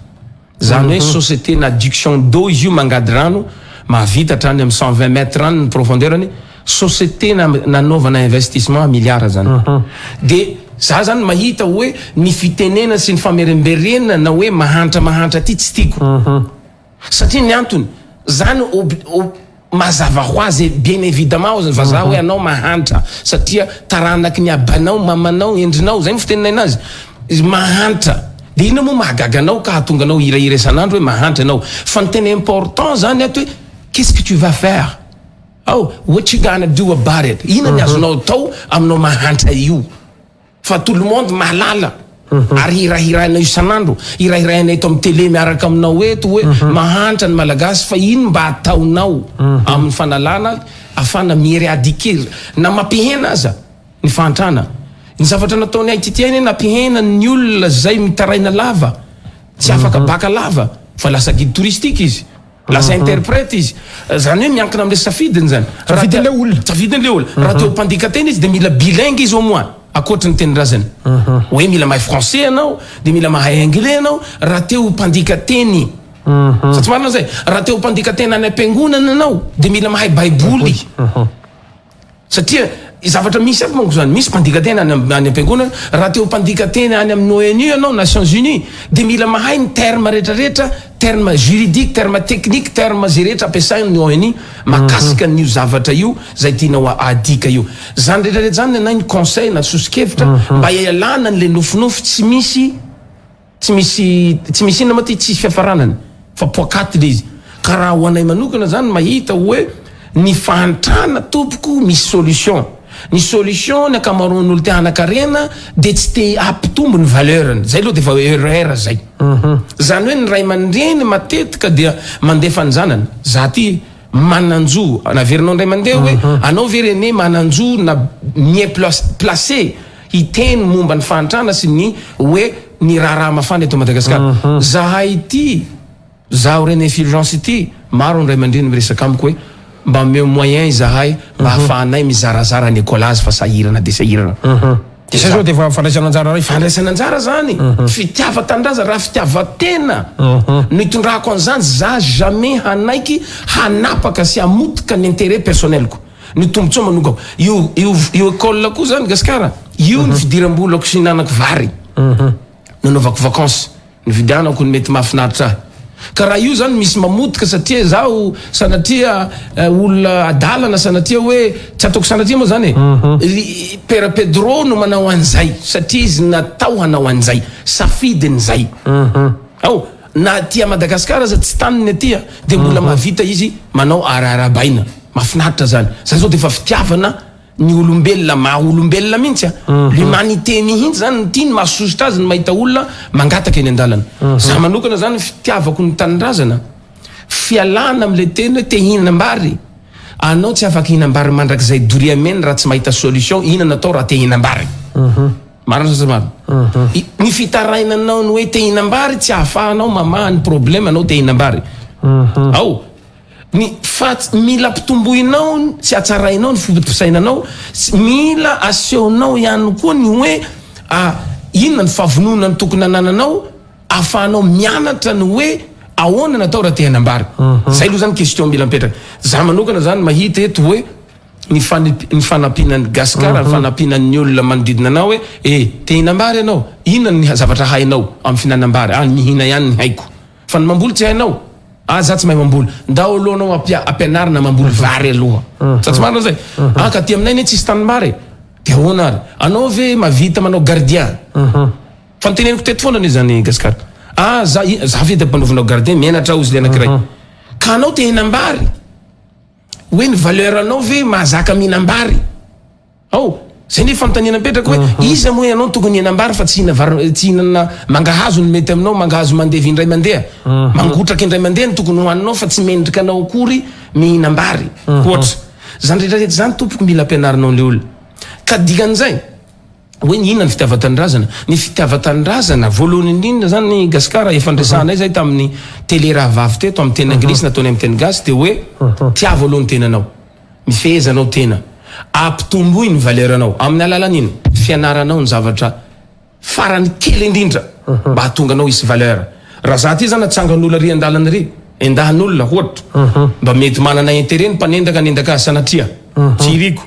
zany hoe société n'adduction d'eau izy io mangady rano mahavita hatrany amin'ny 120 mètres rano ny profondeur-ny société nanaovana investissement milliard zany de za zany mahita hoe ny fitenena sy ny fameremberenana na hoe mahantra ty tsy tiako satria ny antony zany mazava ho azy bien évidemment fa za hoe anao mahantra satria taranaky ny abanao mamanao endrinao zay fitenenay anazy izy mahantra de ina moa mahagaganao ka hatonga anao hirahira isan'andro hoe mahantra anao fa ny tena important zany ato hoe qu'est-ce que tu vas faire what you gonna do about it ina ny azonao tao aminao mahantra io fa tout le monde mahalala ary hirahiraina isan'andro hirahiraina eto amin'ny télé miaraka aminao eto hoe mahantra ny malagasy fa ino mba ataonao amin'ny fanalana afana miéradiquer na mampihena aza ny fantrana ny zavatra nataony ittI nampihena ny olona zay mitaraina lava tsy afaka baka lava fa lasa guide touristique izy lasa interprète izy zany hoe miankina am'le safidiny zany safidin'le olona raha teo mpandika teny izy de mila bilingue izy au moins akoatra ny teny-drazany hoe mila mahay français anao de mila mahay anglais anao raha teo mpandika teny Satria marina zay raha teo mpandika tena any am-piangonana anao de mila mahay baiboly satria zavatra misy aby manko zany misy mpandika tena any am-piangonana raha teo mpandika tena any amin'ny ONU anao Nations Unies de mila mahay ny terme rehetrarehetra terme juridique terme technique terme zay rehetra ampiasainy ONU makasika n'io zavatra io zay tianao adika io zany rehetrarehetra zany anay ny conseil na sosikevitra mba ialana n'le nofinofy tsy misy ina maty tsy fiafaranany fa poakaty le izy ka raha ho anay manokana zany mahita hoe ny fahantrana tompoko misy solution ny solution ny akamaroan'olo te hanakarena de tsy te ampitombo ny valeurany zay aloha de fa erreur zay zany hoe ny ray aman-dreny matetika dia mandefa ny zanany za ty mananjo naverinao ndray mandeha hoe anao ve René mananjo na mie placé hiteny momba ny fahantrana sy ny hoe ny raha mafana eto Madagascar zahay ty zaho René Fulgence ity maro ny ray aman-dreny miresaka amiko hoe mba meo moyen izahay mba hafahanay mizarazara ny écolage fa sahirana de sahirana de zay zao de fandraisana anjara ray fandraisana anjara zany fitiava-tandraza raha fitiava-tena no itondrahako an'izany za jamais hanaiky hanapaka sy hamotika ny intérêt personnelko ny tombontsoa manokako io école koa zany Gaskara io ny fidiram-bolako sy nanako vary nanaovako vacances ny vidianako ny mety mahafinaritra ka raha io zany misy mamotika satria zaho sanatria olona adalana sanatria hoe tsy ataoko sanatria moa zany Père Pedro no manao an'izay satria izy natao hanao an'izay safidin'izay ao na tia Madagasikara za tsy taniny atia de mbola mahavita izy manao ararabaina mafinaritra zany zay zao de fa fitiavana ny olombelona maha olombelona mihitsy l'humanité mihitsy zany tiany mahasositra azy ny mahita olona mangataka eny an-dalana za manokana zany fitiavako ny tanindrazana fialana am'le teny hoe te hihinam-bary anao tsy afaka hihinam-bary mandrakizay doriameny raha tsy mahita solution ihinana atao raha te hihinam-bary marina sasa maro ny fitarainanao ny hoe te hihinam-bary tsy ahafahanao mamaha ny problème anao te hihinam-bary ao ny mila ampitomboinao tsy atsarainao ny fomba-pisainanao mila asehonao ihany koa ny hoe inona ny fahavonona ny tokony anananao ahafahanao mianatra ny hoe ahoana natao raha te hihinam-bary zay aloha zany question mila mipetraka za manokana zany mahita eto hoe ny fanampianan'ny Gaskara ny fanampianan'ny olona manodidina anao hoe te hihinam-bary anao inona ny zavatra hainao amin'ny fihinanam-bary mihina ihany ny haiko fa ny mamboly tsy hainao za tsy mahay mamboly ndao alohanao ampianarina mamboly vary aloha sa tsy marina zay ka ty aminay ne tsisy tanimbary de ahoana ary anao ve mavita manao gardien fa niteneniko teto foana ne zany Gaskara za vita mpanaovanao gardien mianatra ozy le anankiray ka anao te hihinam-bary hoe ny valeur anao ve mahazaka mihinam-bary ao zay ne fanontaniana mipetraka hoe iza moa ianao tokony hihinam-bary fa tsy hihinana mangahazo ny mety aminao mangahazo mandevy indray mandeha mangotraka indray mandeha ny tokony hohaninao fa tsy mendrika anao akory mihinam-bary ohatra zany rehetrarehetra zany tompoko mila ampianarinao le olona ka dikan'izay hoe ny inona ny fitiava-tanindrazana ny fitiava-tanindrazana voalohany indrindra zany ny Gaskara efa andresanay zay tamin'ny télé raha vavy teto amin'ny teny anglisy nataony amin'ny teny gasy de hoe tiavo aloha ny tenanao mifehezanao tena ampitomboy ny valeranao amin'ny alalan'iny fianaranao ny zavatra farany kely indrindra mba hatonganao isy valeur raha za ty zany atsangan'olona ry andalana ry endahan'olona ohatra mba mety manana intérêt ny mpanendaka anendaka sanatria tsy iriko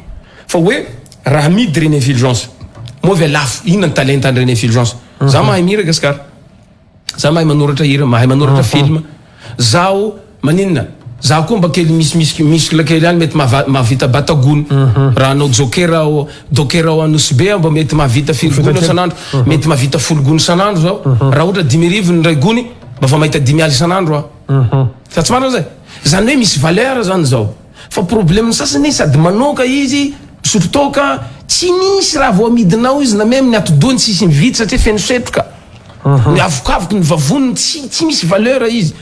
fa hoe raha midy René Fulgence moa lafo inona ny talentany René Fulgence za mahay mihira Gaskara za mahay manoratra hira mahay manoratra film zaho maninona za koa mba kely misy kely any mety mahavita batagony raha anao dokera ao anosbe mba mety mahavita firigony sanandro mety mahavita fologony sanandro zao raha ohatra 10,000 ny ray gony mba fa mahita 10,000 sanandro fa tsy marina zay zany hoe misy valeur zany zao fa problème sasany sady manoka izy sototoka tsy misy raha vao amidinao izy na meme ny atodony tsisy mividy satria feno setroka ny avokavoky ny vavoniny tsy misy valeur izy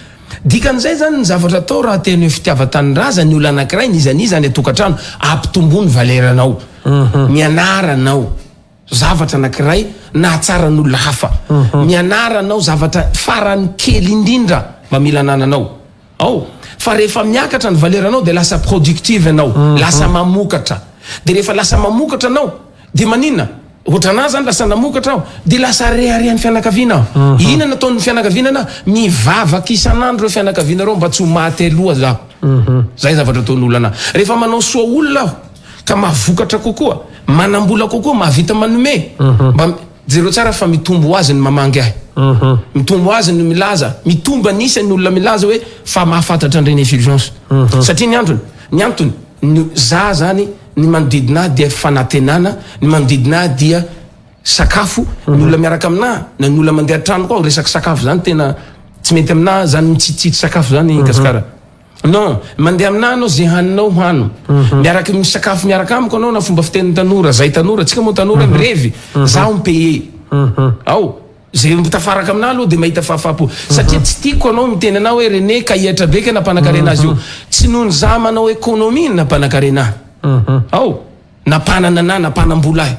dikan'izay zany ny zavatra atao raha teny hoe fitiava-tanindrazana ny olo anankiray nizaniza any atokantrano ampitombony valeranao mianaranao zavatra anankiray na hatsaran'olona hafa mianaranao zavatra farany kely indrindra mba mila anananao ao fa rehefa miakatra ny valeranao de lasa productive anao lasa mamokatra de rehefa lasa mamokatra anao de maninona ohatrana zany lasa namokatra aho de lasa reharehan'ny fianakaviana aho ina nataon'ny fianakaviana mivavaka isan'andro reo fianakaviana reo mba tsy ho maty aloha zaho zay zavatra ataon'olona ana rehefa manao soa olona aho ka mahavokatra kokoa manambola kokoa mahavita manome mba zero tsara fa mitombo azy ny mamangy ahy mitombo azy ny milaza mitombo anisany olona milaza hoe fa mahafantatra ny René Fulgence satria ny antony za zany ny manodidina dia fanatenana ny manodidina dia sakafo ny olona miaraka amina na ny olona mandeha trano koa resaky sakafo zany tena tsy mety amina zany mitsitsitsy sakafo zany gaskara non mandeha amina anao zay haninao hano miaraka misakafo miaraka amiko anao na fomba fiten'ny tanora zay tanora tsika moa tanora mirevy zaho mipeye ao zay tafaraka amina aloha de mahita fahafapo satria tsy tiako anao miteny anao hoe René ka hiatra beka nampanakarena azy io tsy noho ny za manao ekonomia nampanakarena ao nampanana na nampanambola ahy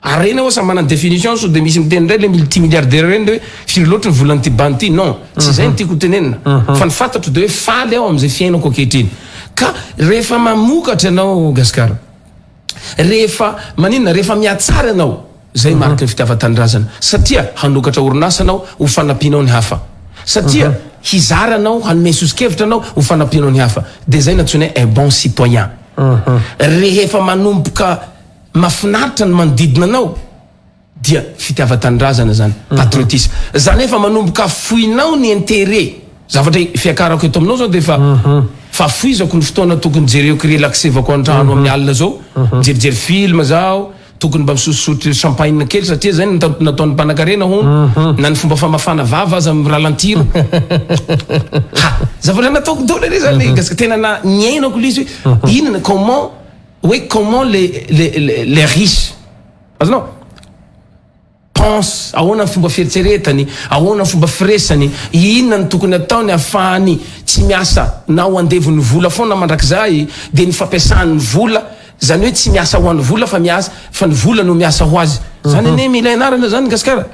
arena oa sa manana définition so de misy miteny ndray le multimilliardaire reny hoe firy loatra ny volany ty bany ty non tsy zay ny tiako tenenina fa ny fantatro de hoe faly aho am'izay fiainako ankehitriny ka rehefa mamokatra anao gaskara rehefa maninona rehefa miatsara anao zay marika ny fitiavan-tanindrazana satria hanokatra orinasa anao ho fanampianao ny hafa satria hizara anao hanome sosikevitra anao ho fanampianao ny hafa de zay natsoina un bon citoyen rehefa manomboka mafinaritra ny manodidina anao dia fitiavan-tanindrazana zany patriotisme zany efa manomboka foinao ny intérêt zavatra fiakarako eto aminao zao de fa foizako ny fotoana tokony jereko relaxevako antrano amin'ny alina zao jerijery film zao tokony mba misososotry champagne kely satria zay nataon'ny mpanakarena hon na ny fomba famafana vava aza amin'ny ralentira zavatra nataoko dolo re zany parce que tena na niainako lizy hoe inona comment les riches azonao pense ahoana ny fomba fieritseretany ahoana ny fomba firesany inona ny tokony ataony afahany tsy miasa na ho andevony vola foana mandrakizay de ny fampiasany vola zany hoe tsy miasa ho an'ny vola fa miasa fa ny vola no miasa ho azy zany ane mila ianarana zany gaskara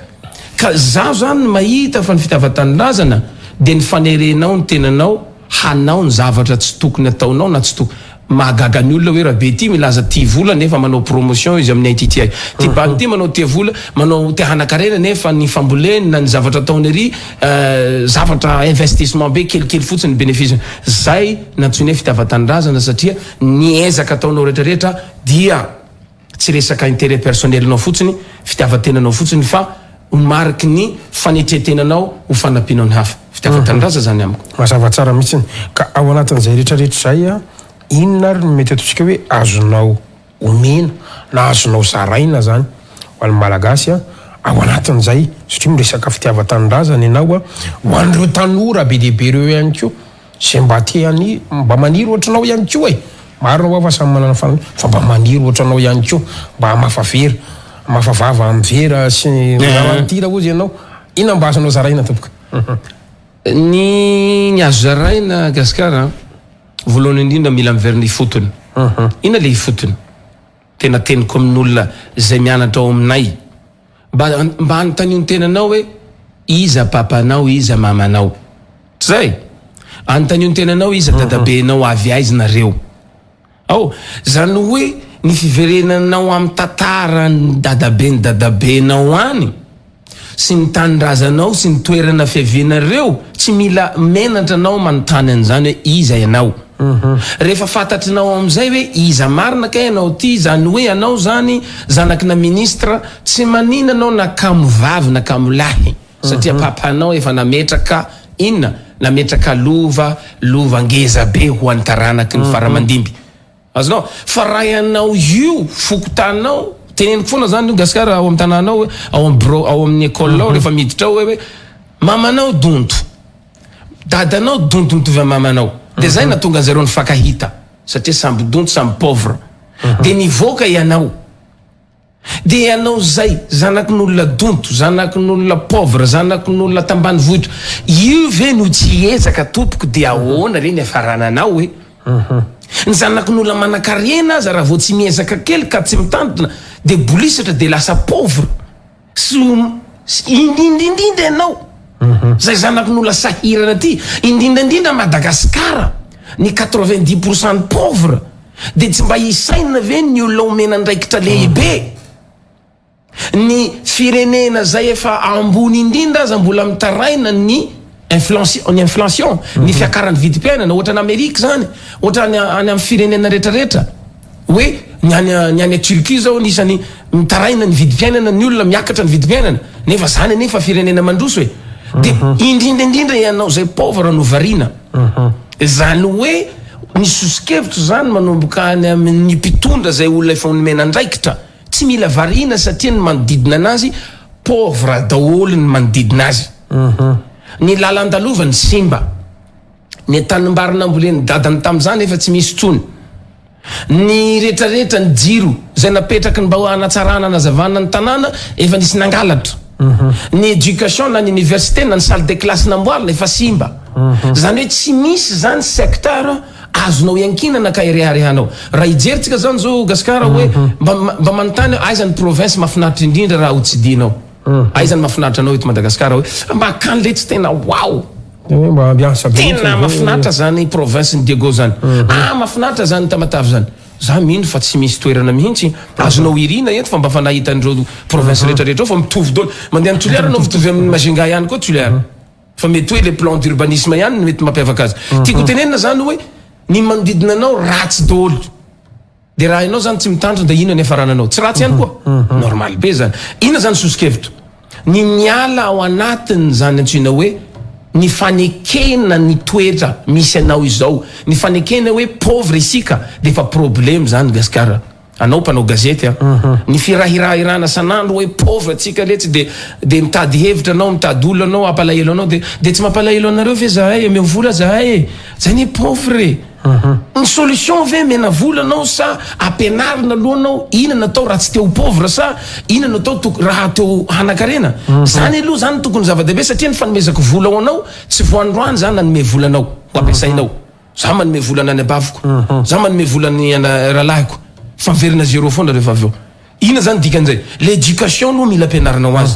ka zaho zany mahita fa ny fitiavan-tanindrazana de ny fanerenao ny tenanao hanao ny zavatra tsy tokony ataonao na tsy tokony mahagaga ny olona hoe raha be ty milaza ty vola nefa manao promotion izy amin'ny ittiti ty banky ty manao ty vola manao ty hanakarena nefa ny famboleny na ny zavatra ataony ary zavatra investissement be kelikely fotsiny bénéfice zay natsoina fitiavan-tanindrazana satria niezaka ataonao rehetrarehetra dia tsy resaka intérêt personnel-nao fotsiny fitiavan-tenanao fotsiny fa mariky ny fanetretenanao ho fanampianao ny hafa fitiavan-tanindrazana zany amiko mazava tsara mihitsiny ka ao anatin'izay rehetrarehetra zay inona ary mety ataontsika hoe azonao omena na azonao zaraina zany ho an'ny malagasy ao anatin'izay satria miresaka fitiavan-tanindrazana ianao ho an'ireo tanora be dehibe reo ihany koa zay mba teany mba maniry ohatranao ihany koa maro na fa samy manana fa mba maniry ohatranao ihany koa mba hamafavera mafavava amin'ny vera sy garantira ozy ianao inona mba azonao zaraina tompoka ny azo zaraina gaskara voalohany indrindra mila miverina ifotony ina le ifotony tena teniko amin'olona zay mianatra ao aminay mba anontaniony tenanao hoe iza papanao iza mamanao zay anontaniony tenanao iza dadabenao avy aizy nareo ao zany hoe ny fiverenanao amin'ny tantara ny dadabenao any sy ny tanindrazanao sy ny toerana fiavianareo tsy mila menatra anao manontany an'izany hoe iza ianao rehefa fantatrinao am'izay hoe iza marina ka ianao ty zany hoe anao zany zanakina ministra tsy manina anao na kamovavy na kamolahy satria papanao efa nametraka inona nametraka lova ngeza be ho an'ny taranaky ny faramandimby azonao fa raha ianao io fokotanao teneniko foana zany gaskara ao amin'ny tanànao ao amin'ny école ao rehefa miditra ao hoe mamanao donto dadanao donto mitovy mamanao de zay natonga zareo ny fakahita satria samby donto samby pauvre de nivoaka ianao de ianao zay zanakin'olona donto zanakin'olona pauvre zanakin'olona tambany vohitra io ve no tsy ezaka tompoko de ahoana reny afarananao hoe ny zanakin'olona manan-karena aza raha vao tsy miezaka kely ka tsy mitandrina de bolisatra de lasa pauvre indrindrindrindra ianao zay zanakin'olona sahirana ty indrindrandrindra Madagascar ny 90% ny pauvre de tsy mba isaina ve ny olona omena ndraikitra lehibe ny firenena zay efa ambony indrindra aza mbola mitaraina ny inflation ny fiakaran'ny vidim-piainana ohatra ny Amerika zany ohatra any amin'ny firenena rehetrarehetra hoe ny any Turquie zao nisany mitaraina ny vidim-piainana ny olona miakatra ny vidim-piainana nefa zany nefa firenena mandroso hoe de indrindra ianao zay pauvre no variana zany hoe ny sosikevitro zany manomboka any amin'ny mpitondra zay olona efa nomena andraikitra tsy mila variana satria ny manodidina anazy pauvre daholo ny manodidina azy ny lalan-dalovany simba ny tanimbarina amboleny dadany tamin'izany efa tsy misy tsony ny rehetrarehetra ny jiro zay napetraky ny mba hanatsarana anazavana ny tanàna efa nisy nangalatra ny éducation na ny université na ny salle de classe namboarina efa simba zany hoe tsy misy zany secteur azonao iankinana ka ireharehanao raha ijeritsika zany zao gaskara hoe mba manontany aizany province mahafinaritra indrindra raha ho tsidinao aizany mahafinaritra anao eto Madagasikara hoe makany letsy tena wow tena mahafinaritra zany province ny Diego zany mahafinaritra zany Tamatavy zany za mino fa tsy misy toerana mihitsy azonao irina eto fa mba fa nahita andreo province rehetrarehetra fa mitovy dolo mandeha ny Tuliara anao mitovy amin'ny Majunga ihany koa Tuliara fa mety hoe le plan d'urbanisme ihany mety mampiavaka azy tiako tenenina zany hoe ny manodidina anao ratsy daholo de raha ianao zany tsy mitandrina de ino ny afarananao tsy ratsy ihany koa normal be zany ina zany sosikevitro ny miala ao anatiny zany antsoina hoe ny fanekena ny toetra misy anao izao ny fanekena hoe pauvre isika de fa problème zany gaskara anao mpanao gazety ny firahirahirana sanandro hoe pauvre atsika letsy de mitady hevitra anao mitady olona anao ampalahelo anao de tsy mampalahelo anareo ve zahay ame vola zahay zany pauvre ny solution ve mena vola anao sa ampianarina aloha anao ina natao raha tsy teo pauvre sa ina natao raha teo hanakarena zany aloha zany tokony zava-dehibe satria ny fanomezako vola ho anao tsy voandroany zany nanome vola anao ho ampiasainao za manome vola any abaviko za manome vola ny rahalahyko fanverina zéro fonda rehefa avy eo ina zany dikan'izay l'éducation no mila ampianarinao azy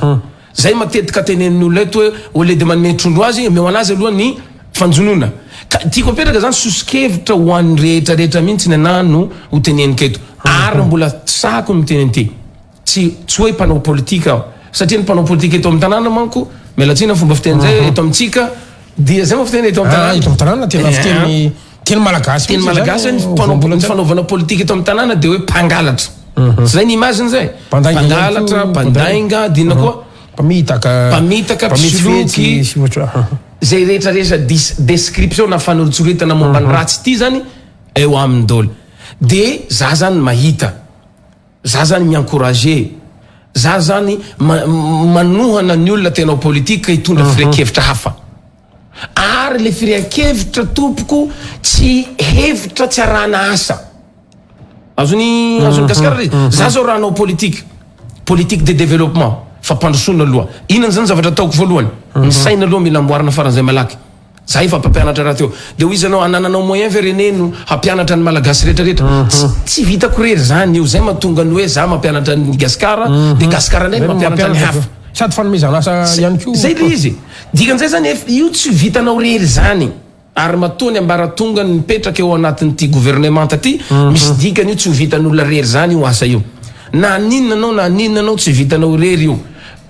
zay matetika tenenin'ny olona eto hoe au lieu de manome trondro azy meo anazy aloha ny fanjonona tiako apetraka zany sosikevitra ho an'ny rehetrarehetra mihitsy ny anano ho tenenika eto ary mbola tsako miteny an'ity tsy hoe mpanao politika aho satria ny mpanao politika eto amin'ny tanàna manko mialatsina fomba fiteny zay eto amintsika dia zay mafiteny eto amin'ny tanàna tena fiteny teny malagasy teny malagasy ny fanaovana politika eto amin'ny tanàna de hoe mpangalatra zay ny imagine zay mpangalatra mpandainga dina koa mpamitaka psoloky zay rehetrarehetra description na fanolotsoretana momba ny ratsy ity zany eo amin'ny dolo de za zany mahita za zany miencourager za zany manohana ny olona tenao politika hitondra firekevitra hafa ary le firekevitra tompoko tsy hevitra tsy arahana asa azony gaskara za zao rahanao politique de développement fampandrosoana aloha inona zany zavatra ataoko voalohany ny saina aloha mila amboarina faran'izay malaky za efa mpampianatra raha teo de ho izy anao anananao moyen ve René no hampianatra ny malagasy rehetrarehetra tsy vitako rery zany io zay mahatonga ny hoe za mampianatra ny gaskara de gaskara ndray mampianatra ny hafa sady fanomezana asa ihany koa zay le izy dikan'izay zany io tsy vitanao rery zany ary matony ambaratonga ny mipetraka eo anatin'ity gouvernement ty misy dikany io tsy ho vitan'olona rery zany io asa io na ninona anao tsy vitanao rery io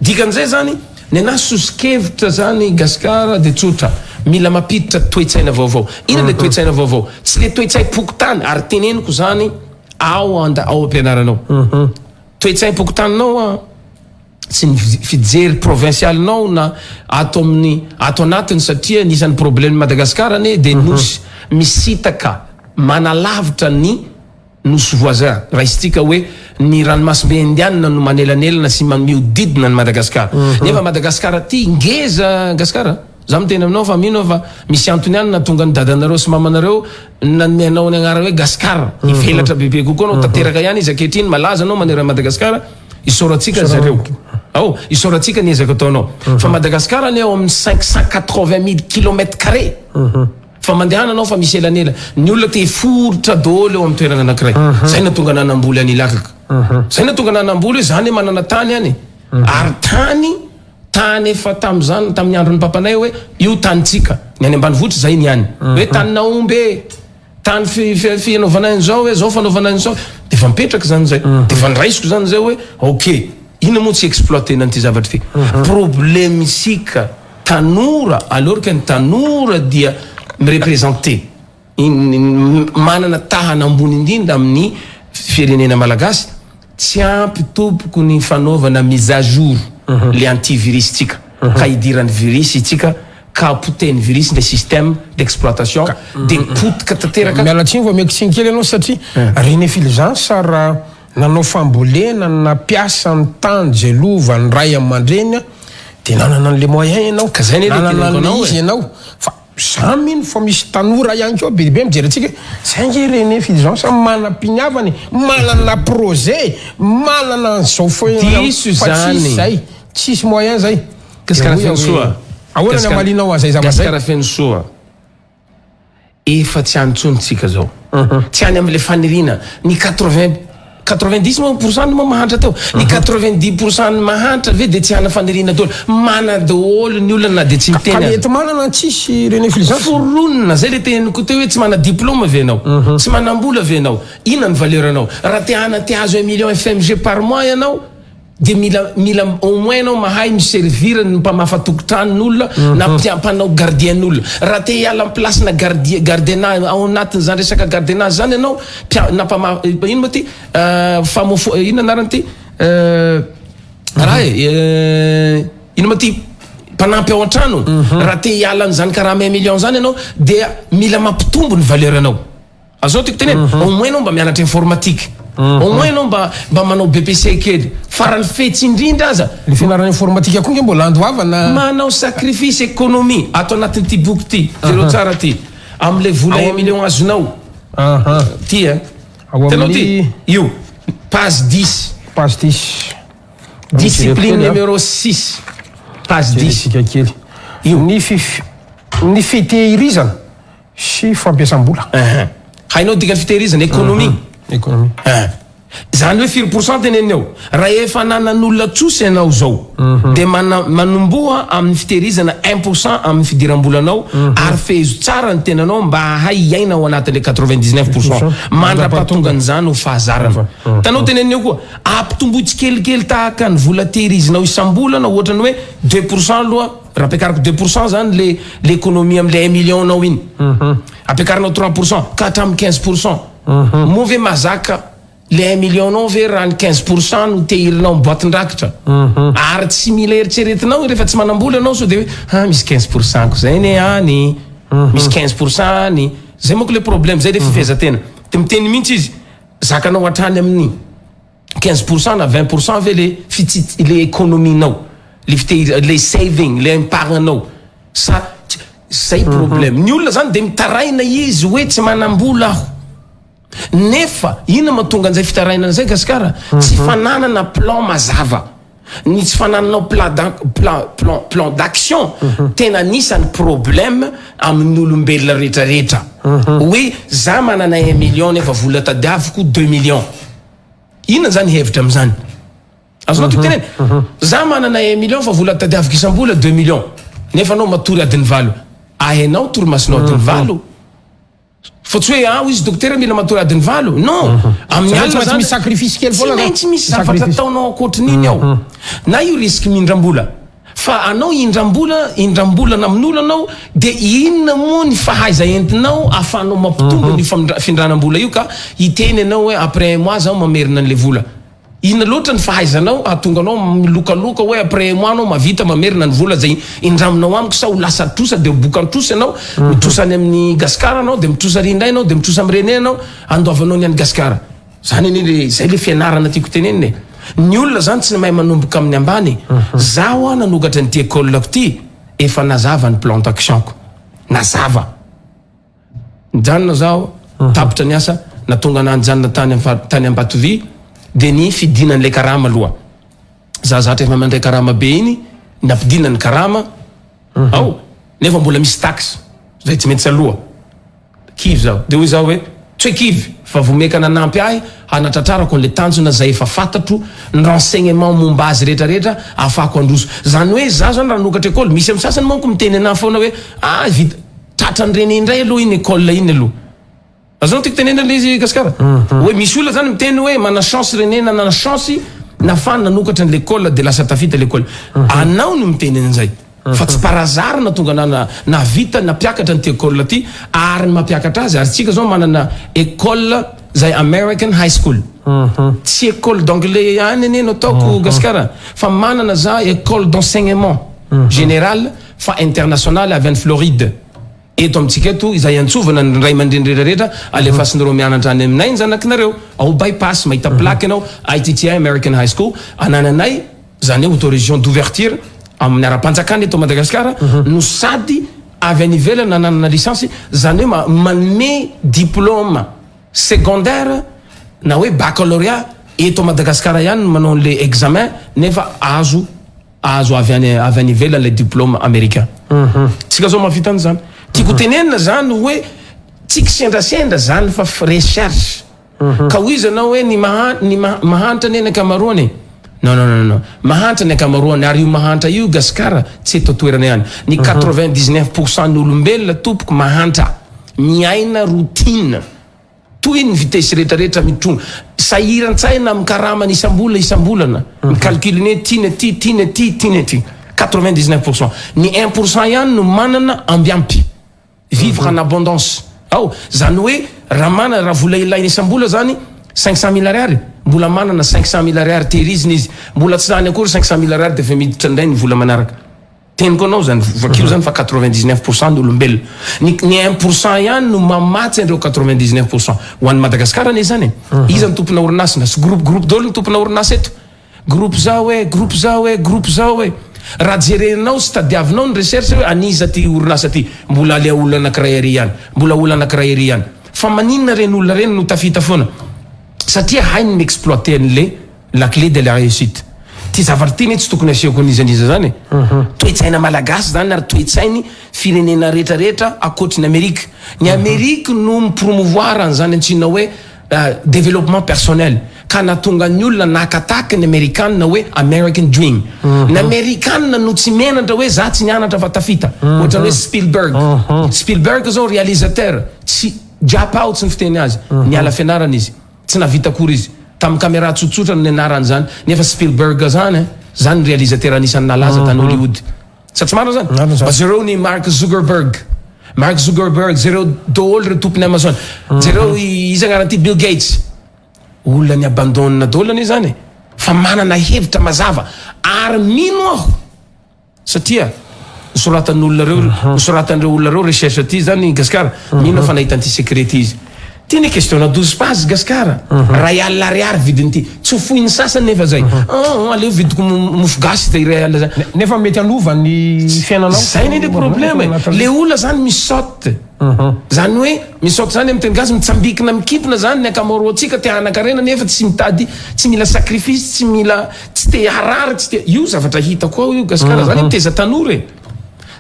dikan'izay zany ny anahy sosikevitra zany gaskara de tsotra mila mampiditra toetsaina vaovao ina le toetsaina vaovao tsy le toetsay pokotany ary teneniko zany ao ampianaranao toetsay pokotaninao tsy ny fijery provincialinao na ato anatiny satria nisan'ny problème Madagasikara ane de nosy misitaka manalavitra ny nosy voisin raha isitsika hoe ny ranomasimbe indianina no manelanelana sy miodidina ny Madagasikara nefa Madagasikara ty ngeza gaskara za miteny aminao fa mino fa misy antony ihany natonga ny dadanareo sy mamanareo nanomenao ny agnara hoe gaskara ivelatra bebe kokoa anao tanteraka ihany izy ankehitriny malaza anao manera Madagasikara isoratsika zareo isoratsika ny ezaka ataonao fa Madagasikara ny ao amin'ny 580 000 km². Fa mandehana anao fa misy elanela ny olona te forotra daholo eo amin'ny toerana anankiray zay natonga nanamboly any lakaka zay natonga nanamboly hoe zany manana tany any ary tany efa tam'izany tamin'ny andron'ny papanay hoe io tanytsika ny any ambanivohitra zay ny any hoe tany naombe tany fianaovana an'izao hoe zao fanaovana an'izao de fa mipetraka zany zay de fa niraisiko zany zay hoe ok ina moa tsy exploiter nanty zavatra ty problème isika tanora alors que ny tanora dia mireprésenter manana tahana ambony indrindra amin'ny firenena malagasy tsy ampy tompoko ny fanaovana mise à jour le antivirus tsika ka idirany virus itsika ka poteny virus le système d'exploitation de potika tanteraka mialatsiny vao miakitsiny kely ianao satria René Fulgence raha nanao fambolena na piasa ny tany jelova ny ray aman-dreny de nanana an'le moyen ianao ka zay nanana izy ianao fa saminy fa misy tanora ihany koa bebe mijery atsika zay nge René Fulgence manam-piniavany manana projet manana an'izao zay tsisy moyen zay kaskara feno soa ahoana ny amalinao azay zavatra kaskara feno soa efa tsy antsontsika zao tsy any am'le fanirina ny 90% moa mahantra teo ny 90% ny mahantra ve de tsy hana fanirina daholo mana daholo ny olona na de tsy miteny kalety manana tsisy René Fulgence foronina zay le teniko teo hoe tsy mana diplôme ve anao tsy manambola ve anao ina ny valeur anao raha te hana te azo 1 million FMG par mois ianao de mila au moins anao mahay miservir ny mpamafa tokotranon'olona na mpanao gardien'olona raha te hiala amin'ny place na gardiennage ao anatin' zany resaka gardiennage zany ianao na mpamafa ino moa ty famofo ino anarany ty raha ino moa ty mpanampy ao an-trano raha te hiala an'izany karaha 1 million zany ianao dia mila mampitombo ny valeur anao azao tiako teneny au moins anao mba mianatra informatique au moins anao mba manao BPC kely farany fetsy indrindra aza le fianarana informatique koa nge mbola andoavana manao sacrifice économie ato anatin'ity boky ty zero tsara ty am'le vola 1 million azonao ty tanao ty io page 10 discipline numéro 6 page 10 kely io ny fitehirizana sy fampiasam-bola hainao dikany fitehirizana économie zany hoe 4% teneneo raha efa nanan'olona tsosy ianao zao de manomboa amin'ny fitehirizana 1% amin'ny fidiram-bolanao ary fehezo tsara ny tenanao mba hay iaina ao anatin'le 99% mandra-pahatongan'izany ho fahazarana tanao teneneo koa ampitombotsy kelikely tahaka ny vola tehirizinao isam-bolana ohatrany hoe 2% aloha raha ampiakariko 2% zany l'économie am'le 1 million nao iny ampiakarinao 3% ka hatramin'ny 15% moa ve mazaka le 1 million nao ve raha ny 15% no tehirinao boatin-drakitra ary tsy mila eritreretinao rehefa tsy manambola anao so de hoe misy 15% ko zay ne any misy 15% any zay moako le problème zay le fifehezantena de miteny mihitsy izy zakanao hatrany amin'ny 15% na 20% ve le économinao le saving le épargnenao zay problème ny olona zany de mitaraina izy hoe tsy manambola aho nefa ina mahatonga an'izay fitarainana zay gaskara tsy fananana plan mazava ny tsy fanananao plan d'action tena anisan'ny problème amin'ny olombelona rehetrarehetra hoe za manana 1 million nefa vola tadiaviko 2 millions ina zany hevitra am'izany azonao ty teneny za manana 1 million fa vola tadiaviko isam-bola 2 millions nefa anao matory adiny valo ahenao torimasinao adiny valo fa tsy hoe ao izy dokotera mila matory adiny valo non amin'ny alina zany misy sacrifice kely foana tsy maintsy misy zavatra ataonao ankoatrin'iny ao na io risque mindram-bola fa anao indram-bolana amin'olo anao de inona moa ny fahaiza entinao ahafahanao mampitombo ny findranam-bola io ka hiteny anao hoe après 1 mois zaho mamerina an'le vola inona loatra ny fahaizanao ahatonga anao milokaloka hoe après 1 mois anao mavita mamerina ny vola zay indraminao amiko sa ho lasa trosa de bokan-trosa anao mitrosany amin'ny gaskara anao de mitrosa rindray anao de mitrosa amin'ny René anao andoavanao ny any gaskara zany zay le fianarana tiako teneniny ny olona zany tsy mahay manomboka amin'ny ambany zaho nanokatra nyty écolako ty efa nazava ny plan d'actionko nazava nijanona zaho tapitra ny asa natonga ananjanona tany Ambatovy de ny fidinan'le karama aloha za zatra efa mandray karama be iny nampidina ny karama ao nefa mbola misy taxe zay tsy mety aloha kivy zaho de hoy zaho hoe tsy hoe kivy fa vomeka nanampy ahy hanatratrarako an'le tanjona zay efa fantatro ny renseignement momba azy rehetrarehetra ahafahako androso zany hoe za zany raha nokatra école misy amin'ny sasany manko miteny anahy foana hoe vita tratrany René indray aloha iny école iny aloha azonao tiako tenena le izy gaskara hoe misy olona zany miteny hoe mana chance René nanana chance nafana nanokatra l'école de lasa tafita l'école anao no miteny an'izay fa tsy parazary na tonga na vita na piakatra n'ty école ty ary mampiakatra azy ary tsika zao manana école zay American High School tsy école d'anglais ihany ane no ataoko Gaskara fa manana za école d'enseignement général fa international avy any Floride eto amitsika eto izay antsovana ny ray aman-dreny rehetrarehetra alefasinareo mianatra any aminay ny zanakinareo ao bypass mahita plaque anao iTTi American High School anananay zany autorisation d'ouverture amin'ny ara-panjakana eto Madagascar no sady avy any ivelany nanana licence zany hoe manome diplôme secondaire na hoe baccalauréat eto Madagascar ihany manao le examen nefa azo avy any ivelany le diplôme américain tsika zao mavita an'izany tiako tenenina zany hoe tsika sendrasendra zany fa recherche ka ho izy anao hoe ny mahantra ny ankamaroany non mahantra ny ankamaroany ary io mahantra io Gaskara tsy eto toerana ihany ny 99% ny olombelona tompoko mahantra miaina routine toy ny vitesse rehetrarehetra mitronga sahiran-tsaina mikaramana isambolana micalculine tiany ty 99%. Ni 1% ihany no manana ambiampy vivre en abondance zany hoe raha vola ilainy isambola zany 500 000 ariary mbola manana 500 000 ariary tehiriziny izy mbola tsy zany akory 500 000 ariary de fa miditra indray ny vola manaraka teniko anao zany vakio zany fa 99% ny olombelona ny 1% ihany no mamatsy andreo 99% ho an'ny Madagascar ane zany izy ny tompona orinasa na sy groupe dolo ny tompona orinasa eto groupe zao hoe raha jerenao sy tadiavinao ny recherche hoe aniza ty orinasa ty mbola le olona anankiray ery ihany fa maninona reny olona reny no tafita foana satria hainy miexploiter an'le la clé de la réussite ty zavatra ty tsy tokony asiako anizaniza zany toetsaina malagasy zany ary toetsainy firenena rehetrarehetra akoatry ny Amerika ny Amerika no mipromouvoir an'izany antsina hoe développement personnel ka natonga ny olona nakataka ny Amerikanina hoe American Dream ny Amerikanina no tsy menatra hoe za tsy nianatra fa tafita ohatra hoe Spielberg zao réalisateur tsy jump out sy ny fiteny azy niala fianarana izy tsy navita akory izy tamin'ny caméra tsotsotra no nianarany zany nefa Spielberg zany réalisateur anisan'ny nalaza tany Hollywood sa tsy marina zany ba zereo ny Mark Zuckerberg zereo daholo tompony Amazon zereo izy agnaranty Bill Gates olona ny abandonna daholo ane zany fa manana hevitra mazava ary mino aho satria soratan'ireo olona reo recherche ty zany Gaskara mino fa nahitan'ty secret izy tiany question na 12 pages Gaskara ray alina ariary vidiny ty tsy foiny sasany nefa zay aleo vidiko mofo gasy de ray alina zany nefa mety anova ny fiainanao zay ny problème le olona zany misaute zany hoe misaute zany amin'ny teny gasy mitsambikina mikipina zany ny akamaroantsika te hanakarena nefa tsy mitady tsy mila sacrifice tsy te harary tsy te io zavatra hita koa io Gaskara zany miteza tanora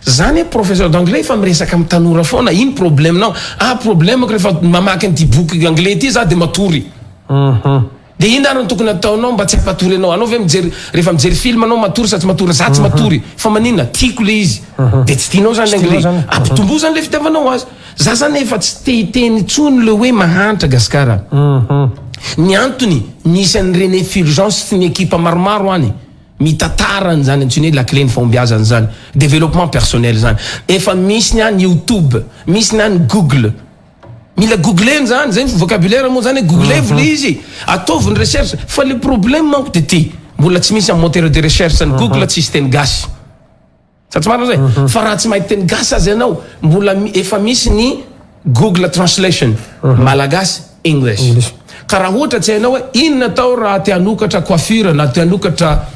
zany professeur d'anglais fa miresaka amin'ny tanora foana iny problème nao problème ko rehefa mamaky an'ty boky anglais ty za de matory de ino ary tokony ataonao mba tsy hampatory anao ve rehefa mijery film anao matory sa tsy matory za tsy matory fa maninona tiako le izy de tsy tianao zany anglais ampitombo zany le fitiavanao azy za zany efa tsy te hiteny tsony le hoe mahantra Gaskara ny antony nisy an'ny René Fulgence sy ny ekipa maromaro any mitatarany zany antsiny hoe la clé ny fahombiazany zany développement personnel zany efa misy ny any YouTube misy ny any Google mila googleny zany vocabulaire moa zany googlevy le izy ataovy ny recherche fa le problème manko de ty mbola tsy misy amin'ny moteur de recherche ny Google tsisy teny gasy sa tsy marina zay fa raha tsy mahita teny gasy azy anao mbola efa misy ny Google translation malagasy English ka raha ohatra tsy hainao hoe inona atao raha te hanokatra coiffure na te hanokatra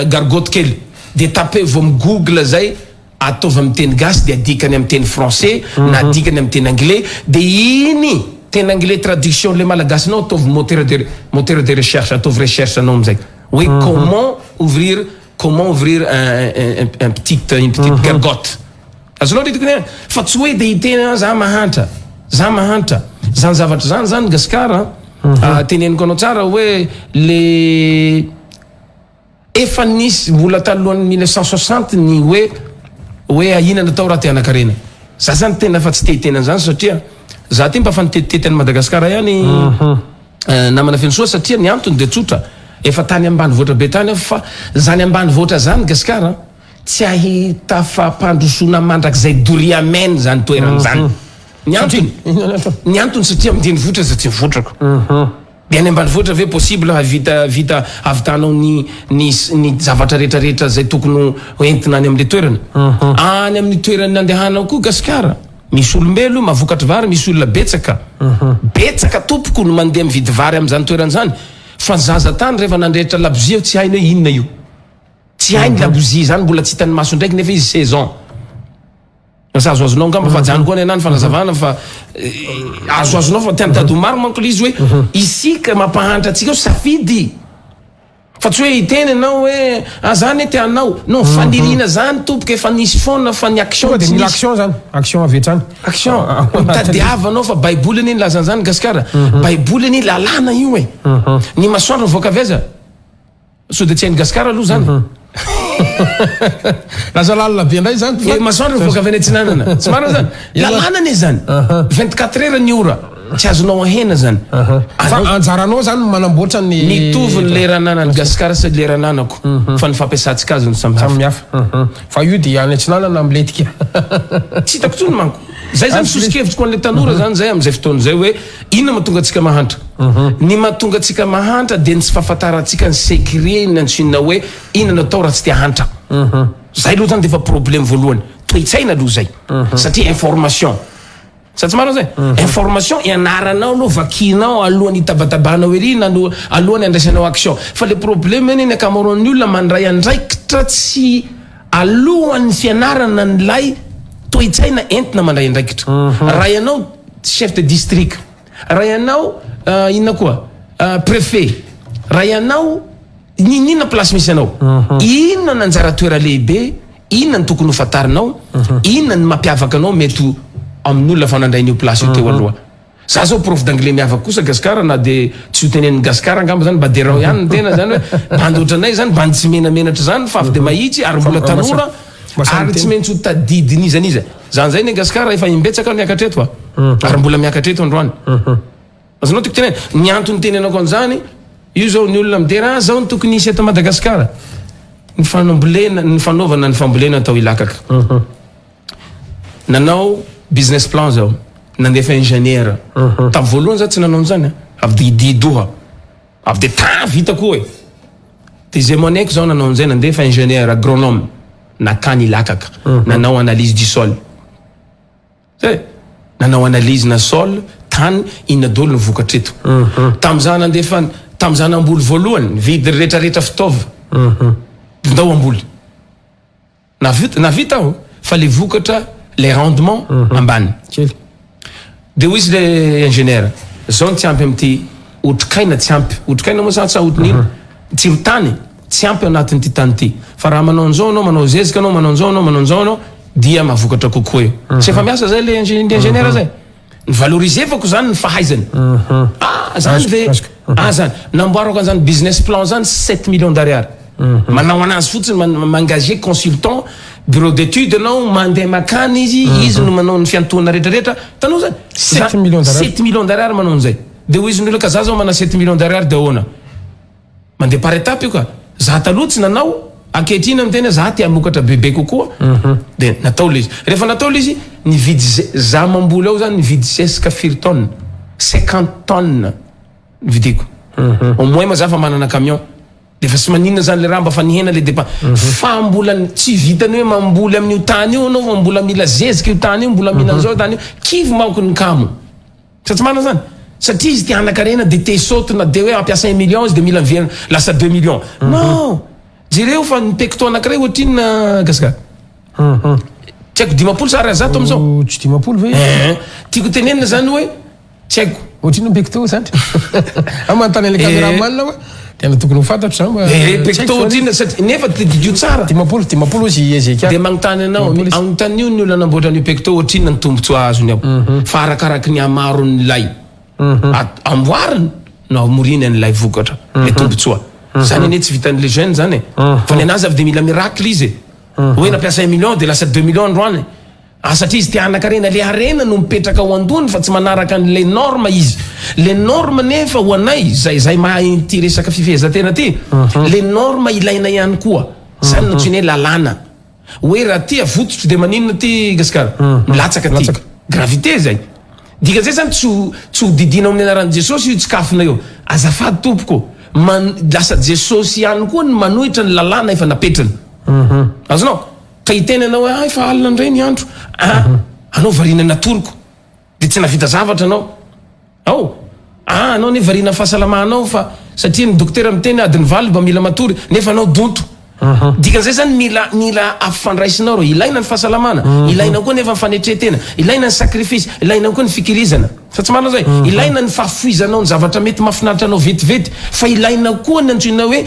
gargote kely de tape vo amin'ny Google zay ataovy amin'ny teny gasy de adikany amin'ny teny français na adikany amin'ny teny anglais de iny teny anglais traduction le malagasy nao ataovy moteur de recherche ataovy recherche anao amizay hoe comment ouvrir une petite gargote azonao ditiko ne fa tsy hoe de hitena za mahantra zany zavatra zany Gaskara teneniko anao tsara hoe le efa nisy mbola talohan'ny 1960 ny hoe inona natao raha te hanakarena za zany tena fa tsy te hitena zany satria za ty mba fa nitetitety any Madagascar ihany namana feno soa satria ny antony de tsotra efa tany ambany voatra be tany fa zany ambany voatra zany gaskara tsy ahita fampandrosona mandrakizay doriamen zany toerana zany ny antony satria midiny votra satria votrako de any ambany voatra ve possible vita avitanao ny zavatra rehetrarehetra zay tokony hoentina any amin'le toerana any amin'ny toerana andehanao koa gaskara misy olombelo mavokatry vary misy olona betsaka tompoko no mandeha mividy vary amin'izany toerana zany fa zaza tany rehefa nandrehitra labozia tsy hainy hoe inona io tsy hainy labozia zany mbola tsy hitany maso ndraiky nefa izy saison azoazonao ngamba fa jany koa ny anany fanazavana fa azoazonao fa tiany tado maro manko le izy hoe isika mampahantra atsika safidy fa tsy hoe iteny anao hoe zany tianao non fanirina zany tompoka efa nisy foana fa ny action de mila action zany action avetrany action tadiavanao fa baiboly ny lazany zany gaskara baiboly ny lalàna io e ny masoandro mivoaka aveza so de tsy hainy gaskara aloha zany lasa lalina be ndray zany masoandro mivoaka avy any antsinanana tsy marina zany lalàna ane zany 24 heures ny ora tsy azonao ahena zany fa anjaranao zany manamboatra ny tovy le rananany gaskara sady le rananako fa ny fampiasantsika azy no samihafa fa io dia any antsinanana amletika tsy hitako tsony manko zay zany sosikevitry ko an'le tanora zany zay am'izay fotoana zay hoe inona mahatonga atsika mahantra ny mahatonga atsika mahantra de ny tsy fahafantarantsika ny secret ny antsinona hoe inona atao raha tsy tia hantra zay aloha zany de efa problème voalohany toetsaina aloha zay satria information satsy marina zay information ianaranao no vakinao alohan'ny tabatabanao ery na alohan'ny andraisanao action fa le problème eny ny akamaroan'ny olona mandray andraikitra tsy alohan'ny fianarana nylay toetsaina entina mandray andraikitra raha ianao chef de district raha ianao inona koa préfet raha ianao ninona place misy anao inona nanjara toera lehibe inona ny tokony hofantarinao inona ny mampiavaka anao mety amin'olona fanandrain'io place io teo aloha za zao prof d'anglais miavaka kosa gaskara na de tsy ho tenen'ny gaskara angamba zany baderao ihany ny tena zany hoe bandohatranay zany bandy tsy menamenatra zany fa avy de mahitsy ary mbola tanora ary tsy maintsy ho tadidinizaniza zany zay ny gaskara efa imbetsaka miakatreto ary mbola miakatreto androany azanao tiko tenena ny antony tenenako an'izany io zao ny olona midera zao ny tokony isy eto Madagascar ny fanambolena ny fanaovana ny fambolena atao ilakaka nanao business plan zao nandefa ingénieur tam voalohany za tsy nanao an'izany avy de ididoha avy de ta vita koa e deuxième année zao nanao an'izay nandefa ingénieur agronome nakany ilakaka nanao analyse du sol nanao analyse na sol tany inona dolo ny vokatreto tam'izany nandefa tam'izany amboly voalohany vidy rehetrarehetra fitaova ndao amboly na vita aho fa le vokatra les rendements ambany de hoy izy le ingénieur zao ny tsy ampy amin'ity otrikaina tsy ampy otrikaina moa sa otin'ino tsirotany tsy ampy anatin'ity tany ity fa raha manao an'izao anao manao zezika anao manao an'izao anao manao an'izao anao dia mahavokatra kokoa io tsy efa miasa zay le ingénieur zay ny valoriser fako zany ny fahaizany zany ve zany namboarako an'izany business plan zany 7 millions d'ariary manao anazy fotsiny mangager consultant bureau d'étude anao mandeha makany izy no manao ny fiantohana rehetrarehetra tanao zany 7 millions d'ariary manao an'izay de ho izy ny olona ka za zao mana 7 millions d'ariary de ahoana mandeha par étape io ka za taloha tsy nanao ankehitriny amin'ny tena za ty amokatra bebe kokoa de natao le izy rehefa natao le izy nividy za mamboly ao zany nividy zesika 4 tonnes 50 tonnes vidiko au moins ma za fa manana camion de fa sy maninona zany le raha mba fa nihena le dépense fa mbola tsy vitany hoe mamboly amin'io tany io anao mbola mila zezika io tany io mbola mila zao tany io kivy manko ny kamo sa tsy manana zany satria izy ty anakarena de te sautena de hoe ampiasa 1 million izy de mila miverina lasa 2 millions non jereo fa nipekito anakiray ohatrinona gaska tsy haiko 10 sa raha zato am'izao tsy 10 ve tiako tenenina zany hoe tsy haiko ohatrino pekito zany amantany le caméraman hoe tena tokony ho fantatro zany pekito ohatrino satria nefa dio tsara 10 izy ezeka de magnontany anao agnontany io ny olona namboatra ny pekito ohatrino ny tombotsoa azony ao fa arakaraky ny amaro ny lay amboariny no amoriny an'ilay vokatra le tombotsoa zany ane tsy vitan'le jeune zany fa ny anazy avy de mila miracle izy hoe nampiasa 1 million de lasa 2 millions androany satria izy tianakarena le arena no mipetraka ao andony fa tsy manaraka an'le norme izy le norme nefa ho anay zay mahay ty resaka fifehezantena ty le norme ilaina ihany koa zany no tsiny hoe lalàna hoe raha ty avototro de maninona ty gasikara milatsaka ty gravité zay dika zay zany tsy ho didina amin'ny anaran'i jesosy io tsikafona eo azafady tompoko lasa jesosy ihany koa no manohitra ny lalàna efa napetrany azonao ka itenanao hoe efa alina ndray ny andro anao variana natoroko de tsy navita zavatra anao anao ne variana fahasalamanao fa satria ny dokotera miteny adiny valo mba mila matory nefa anao donto dikan'izay zany mila afandraisinao ro ilaina ny fahasalamana ilaina koa nefa mifanetretena ilaina ny sacrifice ilaina koa ny fikirizana fa tsy manao zay ilaina ny fahafoizanao ny zavatra mety mahafinaritra anao vetivety fa ilaina koa ny antsoina hoe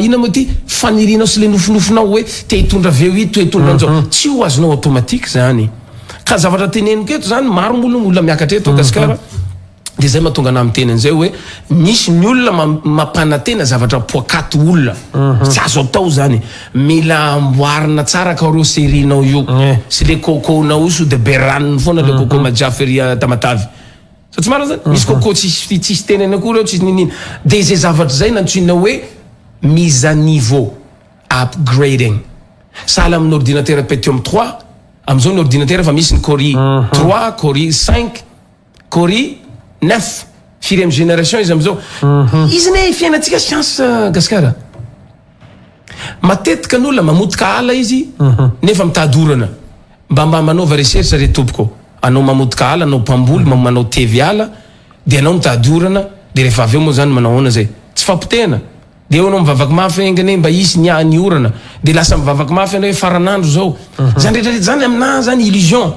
ina moa ty fanirinao sy le nofinofinao hoe te hitondra veo ito te hitondra an'izao tsy ho azonao automatique zany ka zavatra teneniko eto zany maro olona miakatra eto gasikara de zay mahatonga ana miteny an'izay hoe misy ny olona mampanatena zavatra poakaty olona tsy azo atao zany mila amboarina tsara ka reo serinao io sy le coconao so de beraniny foana le coco majafery tamatavy sa tsy marina zany misy coco tsisy teneny akory eo tsisy ninina de zay zavatra zay nantsoina hoe mise à niveau upgrading sahala amin'ny ordinateur Pentium 3 am'izao ny ordinateur fa misy ny Core 3 Core 5 Core 9 4e génération izy am'izao izy ne fiainatsika science gasikara matetika ny olona mamotika ala izy nefa mitadorana mba manaova recherche re tompoko anao mamotika ala anao mpamboly manao tevy ala de anao mitadorana de rehefa avy eo moa zany manao ona zay tsy fampitena de eo anao mivavaky mafy engane mba isy ny orana de lasa mivavaky mafy anao hoe faranandro zao zany rehetrarehetra zany amina zany illusion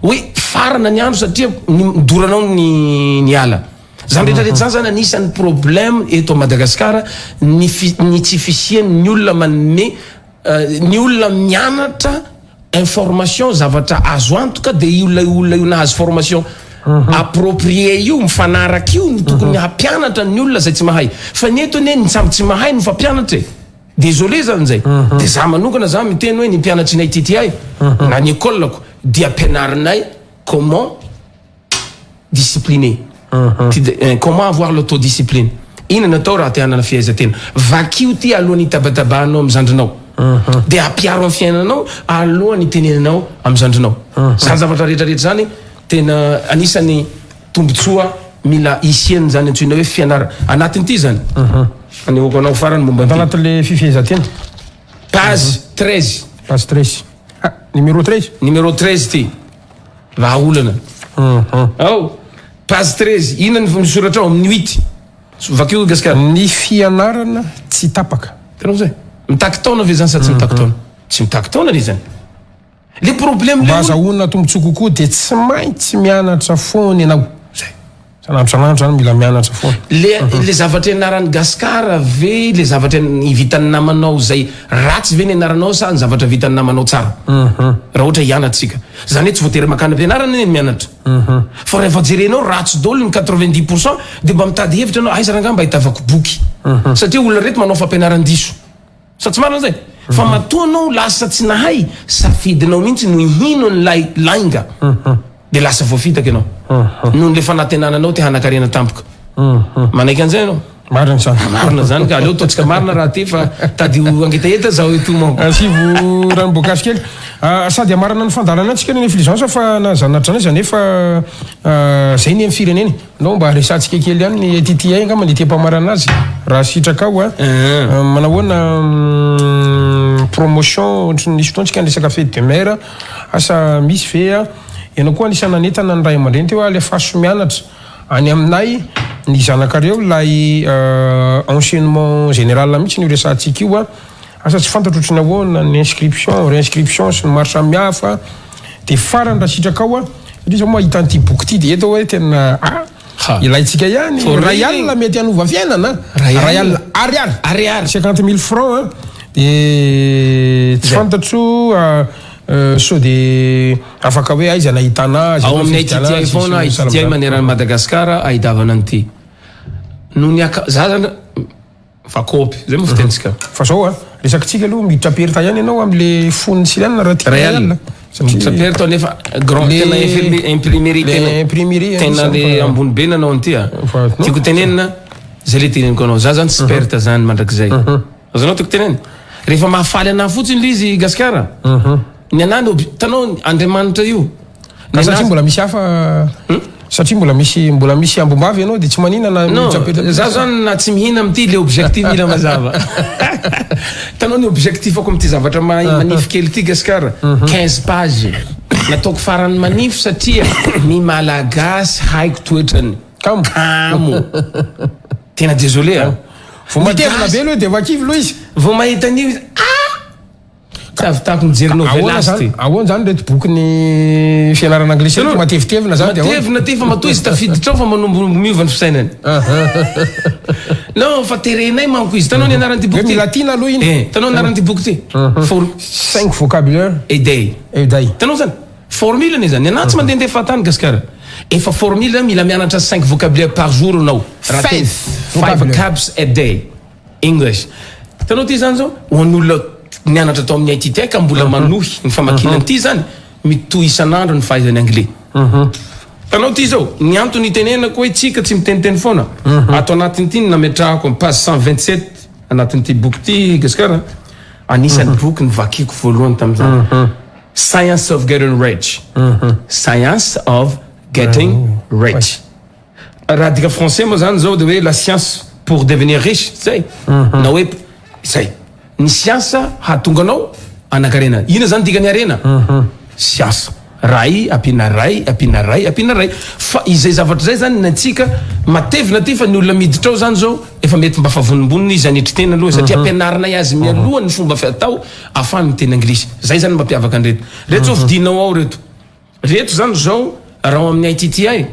hoe farana ny andro satria midoranao ny ala zany rehetrarehetra zany anisan'ny problème eto Madagascar ny tsy fisian'ny olona manome ny olona mianatra information zavatra azo antoka de olona io nahazo formation approprié io mifanaraka io no tokony hampianatra ny olona zay tsy mahay fa ny eto ne ny samby tsy mahay no fampianatra désolé zany zay de za manokana za miteny hoe ny mpianatry ny ittI na ny écoleko dia ampianarinay comment discipliner comment avoir l'autodiscipline ina natao raha te hanana fihezantena vakio ty alohan'ny hitabatabanao am'zandrinao de ampiaro amin'ny fiainanao alohan'ny tenenanao am'zandrinao zany zavatra rehetrarehetra zany tena anisany tombotsoa mila isiany zany antsoina hoe fianara anatin'ity zany anehoako anao farany momba anatin'le fifehezantena page 13 page 13 numéro 13 numéro 13 ty vahaolana page 13 inany misoratra ao amin'ny 8 vakio gasikara ny fianarana tsy tapaka tanao zay mitaky taona ve zany sa tsy mitaky taona tsy mitaky taona le zany le problème le azahoana tombontsoa kokoa de tsy maintsy mianatra foana ianao zay sanandro zany mila mianatra foana le zavatra ianarany gasikara ve le zavatra vitany namanao zay ratsy ve ny ianaranao sa ny zavatra vitany namanao tsara raha ohatra hianatsika zany hoe tsy voatery makana ampianarana ny mianatra fa rehefa jerenao ratsy dolo ny 90% de mba mitady hevitra anao aiza ranga mba hitavako boky satria olona reto manao fampianaran-diso sa tsy marina zay fa matoanao lasa tsy nahay safidinao mihitsy no hino ny lainga de lasa voafitaka ianao noho le fanatenananao te hanakarena tampoka manaiky an'izay anao marina zany marina zany ka aleo ataontsika marina raha ty fa tady angetaeta zaho etomanko asivo ranomboakasy kely sady amarana ny fandalana antsika René Fulgence fa nazanatra anay zany efa zay ny amin'ny fireneny nao mba resantsika kely ihany ny ittI angamba ny te-pamarana azy raha sitraka ao manahoana promotion nisy fotoantsika ny resaka fête de mère asa misy ve ianao koa anisana netana ny ray aman-dreny teo le faso mianatra any aminay ny zanakareo lay enseignement général mihitsy ny resantsika io asa tsy fantatro otrany ahoana ny inscription réinscription sy ny maro samihafa de farany raha sitraka ao satria zao moa hitan'ity boky ty de eto hoe tena ilaitsika ihany ray alina mety hanova fiainana ray alina ariary 50 000 francs de tsy fantatro so de afaka hoe aiza nahitana azy ao amin'ny ittI foana ittI manerana Madagascar ahitavana an'ity no ny za zany fa kopy zay mofitentsika fa zao resaky tsika aloha miditra perita ihany ianao am'le foniny siliana raha tia ray alina sapere to nefa grand tena imprimerie tena le ambony be nanao an'ity a tiako tenenina zay le teneniko anao za zany sperta zany mandrakizay azanao tiako tenena rehefa mahafaly anahy fotsiny le izy gasikara ny anany tanao Andriamanitra io satria mbola misy hafa satria mbola misy ambombavy ianao dia tsy maninana za zany na tsy mihina amity le objectif mila mazava tanao ny objectif ako amity zavatra manify kely ity gasikara 15 page nataoko farany manify satria ny malagasy haiko toetrany kamo tena désolé a vao matevina be aloha dia vakivy loha izy vao mahita an'io izy tavitako mijery novelasy ahoana zany reto boky ny fianarana anglisy reto matevitevina zany matevina ty fa matoa izy tafiditra ao fa manombo miova ny fisainany non fa terenay manko izy tanao ny anaran'ity boky ty latina aloha iny tanao anaran'ity boky ty 5 vocabulaire eday tanao zany formule ny zany anaty tsy mandehandeha fatany gasikara efa formule mila mianatra 5 vocabulaire par jour anao raha 5 vocabs a day English tanao ty zany zao hoan'olona nianatra atao amin'ny ITTi ka mbola manohy ny famakinany ty zany mitohy isan'andro ny fahaizany anglais tanao ty zao ny antony tenenako hoe tsika tsy miteniteny foana ato anatin'ity nametrahako page 127 anatin'ity boky ty gasikara anisan'ny boky nivakiko voalohany tam'izany Science of Getting Rich Science of Getting Rich raha dika français moa zany zao de hoe la science pour devenir riche zay na hoe zay ny siansa hahatonga anao anakarena ina zany dikany arena siansa ray ampiana ray fa izay zavatra zay zany natsika matevina ty fa ny olona miditra ao zany zao efa mety mba favonimboniny izy anitritena aloha satria ampianarinay azy mialoha ny fomba fiatao afahany miteny anglisy zay zany mampiavaka an'ireto reto zao vidinao ao reto zany zao raha ao amin'ny ITTi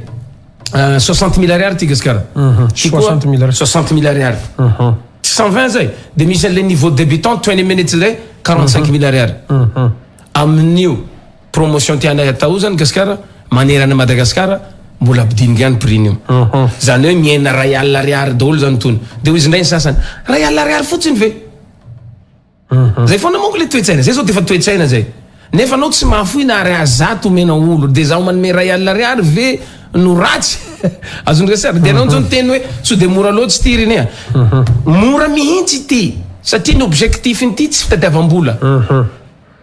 60 000 ariary ty gasikara 60 000 ariary 120 zay de misy an'le niveau débutant 20 minutes zay 45 000 ariary amin'io promotion tianay atao zany gasikara manerana Madagasikara mbola ampidiniky ihany prix-ny io zany hoe miaina ray alina ariary daholo zany tony de ho izy indray ny sasany ray alina ariary fotsiny ve zay foana monko le toetsaina zay zao defa toetsaina zay nefa anao tsy mahafoy na ary azato omena olo de zaho manome ray alina ariary ve no ratsy azony gasikara de anao zao ny teny hoe so de mora loatsy ty reny mora mihitsy ty satria ny objectif n'ity tsy fitadiavam-bola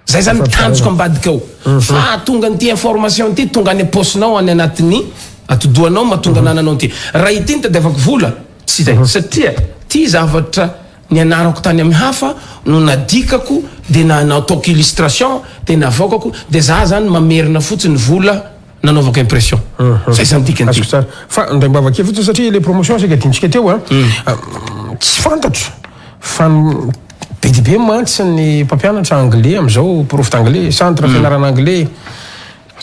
zay zany tanjoko ambadika ao fa tonga n'ity information ty tonga any aposinao any anatin'ny atodoanao matonga nananao ty raha ity ny tadiavako vola tsy zay satria ty zavatra ny anarako tany amin'ny hafa no nadikako de nataoko illustration de navokako de za zany mamerina fotsiny vola nanaovako impression zay zany dikany ty fa ndray mbavake fotsiny satria le promotion sika dintsika teo tsy fantatro fa be dia be mantsy ny mpampianatra anglais am'izao prof d'anglais centre fianarana anglais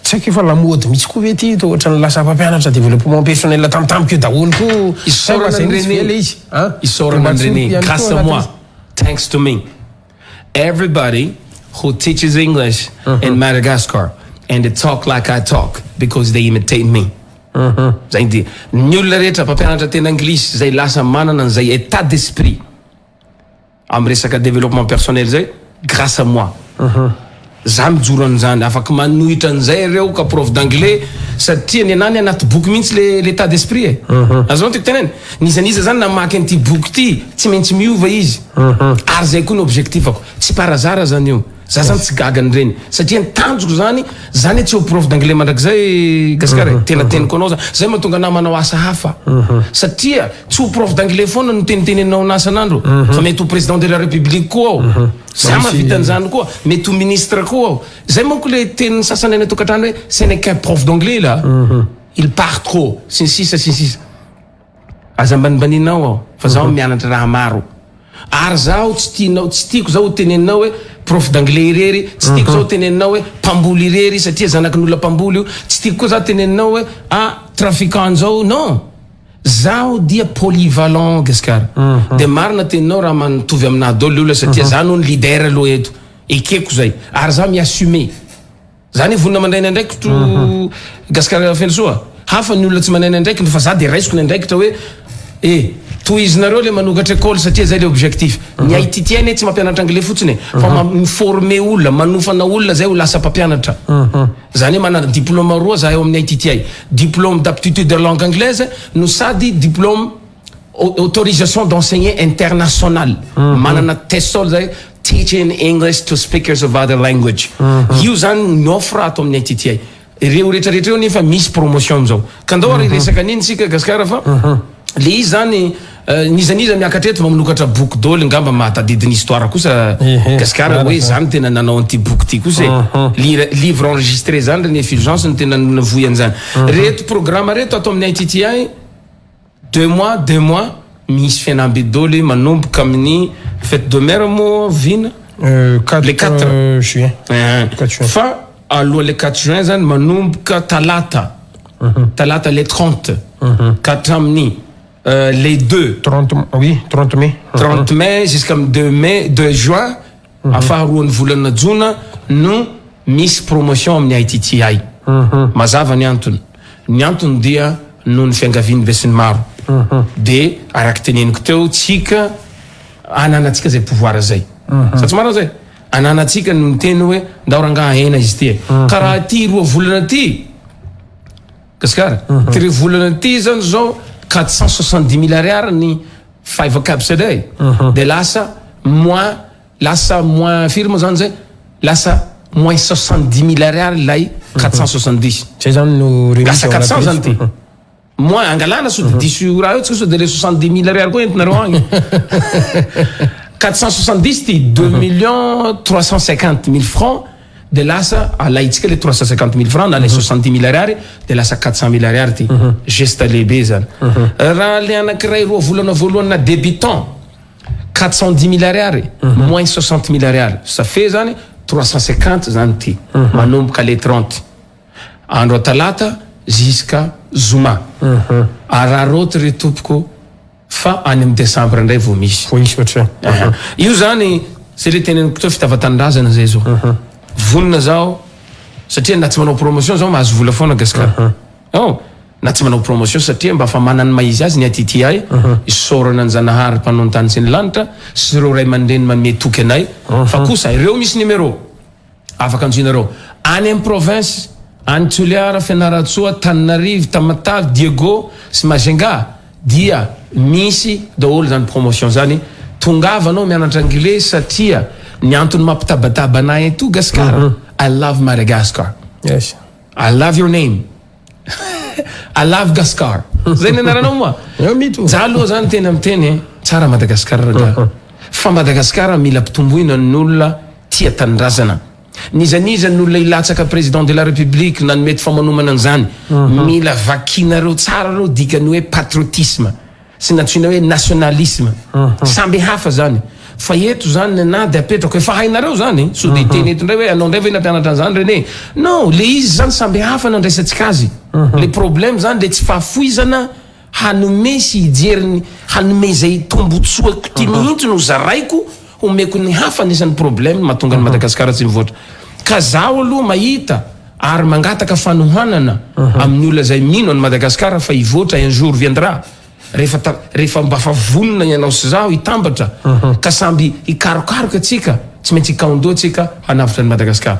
tsy haiko efa lamody mihitsy koa ve ty ohatra ny lasa mpampianatra développement personnel tamtamiko io daholo koa isorana René grâce à moi thanks to me everybody who teaches English in Madagascar and they talk like I talk because they imitate me zay dia ny olona rehetra mpampianatra tena anglisy zay lasa manana an'izay état d'esprit am resaka développement personnel zay grâce à moi za mijoro an'izany afaka manohitra an'izay reo ka prof d'anglais satria ny anany anaty boky mihitsy l'état d'esprit azao tiako tenena nizaniza zany namaky an'ity boky ty tsy maintsy miova izy ary zay koa ny objectif ako tsy parazara zany io za zany tsy gagany reny satria ny tanjoko zany tsy ho prof d'anglais mandrakizay gasikara tena teniko anao zay mahatonga na manao asa hafa satria tsy ho prof d'anglais foana no tenitenenao nasan'andro fa mety ho président de la république koa ao za mahavitan'izany koa mety ho ministre koa ao zay manko le tenin'ny sasany any atokantrano hoe ce n'est qu'un prof d'anglais là il part trop sinsisa aza mbanibaninao ao fa zaho mianatra raha maro ary zaho tsy tiako zaho teneninao hoe prof d'anglais irery tsy tiako zao teneninao hoe mpamboly irery satria zanakin'olona mpamboly io tsy tiako koa zaho teneninao hoe trafiquant zao non zaho dia polyvalent gasikara de marina teninao raha manotovy aminahy daholo olona satria za no ny leader aloha eto ekeko zay ary zaho miassume zany vonina mandraina ndraikitro gasikara fensoa hafa ny olona tsy manana ndraikitra fa za de raisiko ny ndraikitra hoe toizinareo le manokatra école satria zay le objectif ny aititi ne tsy mampianatra anglais fotsiny fa miformer olona manofana olona zay ho lasa mpampianatra zany mana diplôme roa za eo amin'ny aititi diplôme d'aptitude de langue anglaise no sady diplôme autorisation d'enseigner international manana TESOL zay teaching English to speakers of other language io zany ny offre ato amin'ny aititi ireo rehetrarehetra eo nefa misy promotion amizao ka andao ary resaka niny sika gaskara fa le izy zany nizaniza miakatreto mamonokatra boky dôly ngamba mahatadidiny histoire kosa gaskara hoe zany tena nanao an'ity boky ty kosa livre enregistré zany René Fulgence ny tena navoy an'izany reto programme reto ato amin'ny aititi 2 mois misy fianamby dôly manomboka amin'ny fête de mère mo vina le 4 juin fa aloha le 4 juin zany manomboka talata le 30 4 amin'ny les 30 mai jusqu'à 2 juin afaharoan'ny volana jona no misy promotion amin'ny aititi mazava ny antony dia no ny fiangaviny besin'ny maro de araky teneniko teo tsika ananatsika zay pouvoir zay sa tsy marao zay ananatsika no miteny hoe ndao rangaha hena izy ty karaha ty 2 volana ty gaskara 3 volana ty zany zao 470 000 ariary ny 5 capsule de lasa moins firme zany zay lasa moins 70 000 ariary lay 470 zay zany no lasa 400 zany ty moins angalana so de 10 raha io tsika so de le 70 000 ariary koa entinareo agny 470 ty 2 350 000 francs de lasa alaitsika le 350 000 francs na le 70 000 ariary de lasa 400 000 ariary ty geste lehibe zany raha le anakiray 2 volana voalohany na débutant 410 000 ariary moins 60 000 ariary ça fait zany 350 zany ty manomboka le 30 andro talata jusqu'à zoma araroty re tompoko fa any amin'ny décembre ndray vao misy io zany c'est le teneniko teo fitavatandrazana zay zao vonina zao satria na tsy manao promotion zao mahazo vola foana gaskara na tsy manao promotion satria mba fa manany maizy azy ny aititi isorana ny zanahary mpanao tany sy ny lanitra sy ireo ray aman-dreny manome toky anay fa kosa ireo misy numéro afaka anjoinareo any amin'ny province any Toliara Fianaratsoa Tananarivo Tamatavy Diego sy Majunga dia misy daholo zany promotion zany tongava anao mianatra anglais satria ny antony mampitabataba anay eto gaskara I love Madagascar I love your name I love Gaskar zay ny anaranao moa za aloha zany tena miteny tsara Madagascar raga fa Madagascar mila pitomboina ny olona tia tanindrazana nizaniza ny olona ilatsaka président de la république na mety famanomana an'izany mila vakinareo tsara reo dikany hoe patriotisme sy natsoina hoe nationalisme samby hafa zany fa eto zany na de apetrako efa hainareo zany so de teny eto ndray hoe anao ndray ve nampianatra an'izany René non le izy zany samby hafa nandraisantsika azy le problème zany le tsy fahafoizana hanome sy hijeriny hanome zay tombotsoa ty mihitsy no zaraiko omeko ny hafa nisan'ny problème mahatonga ny Madagascar tsy mivoatra ka zaho aloha mahita ary mangataka fanohanana amin'ny olona zay mino ny Madagascar fa hivoatra un jour viendra rehefa mba fa vonona ianao sy zaho hitambatra ka samby hikarokaroka atsika tsy maintsy hikaondoha atsika hanavitra ny Madagascar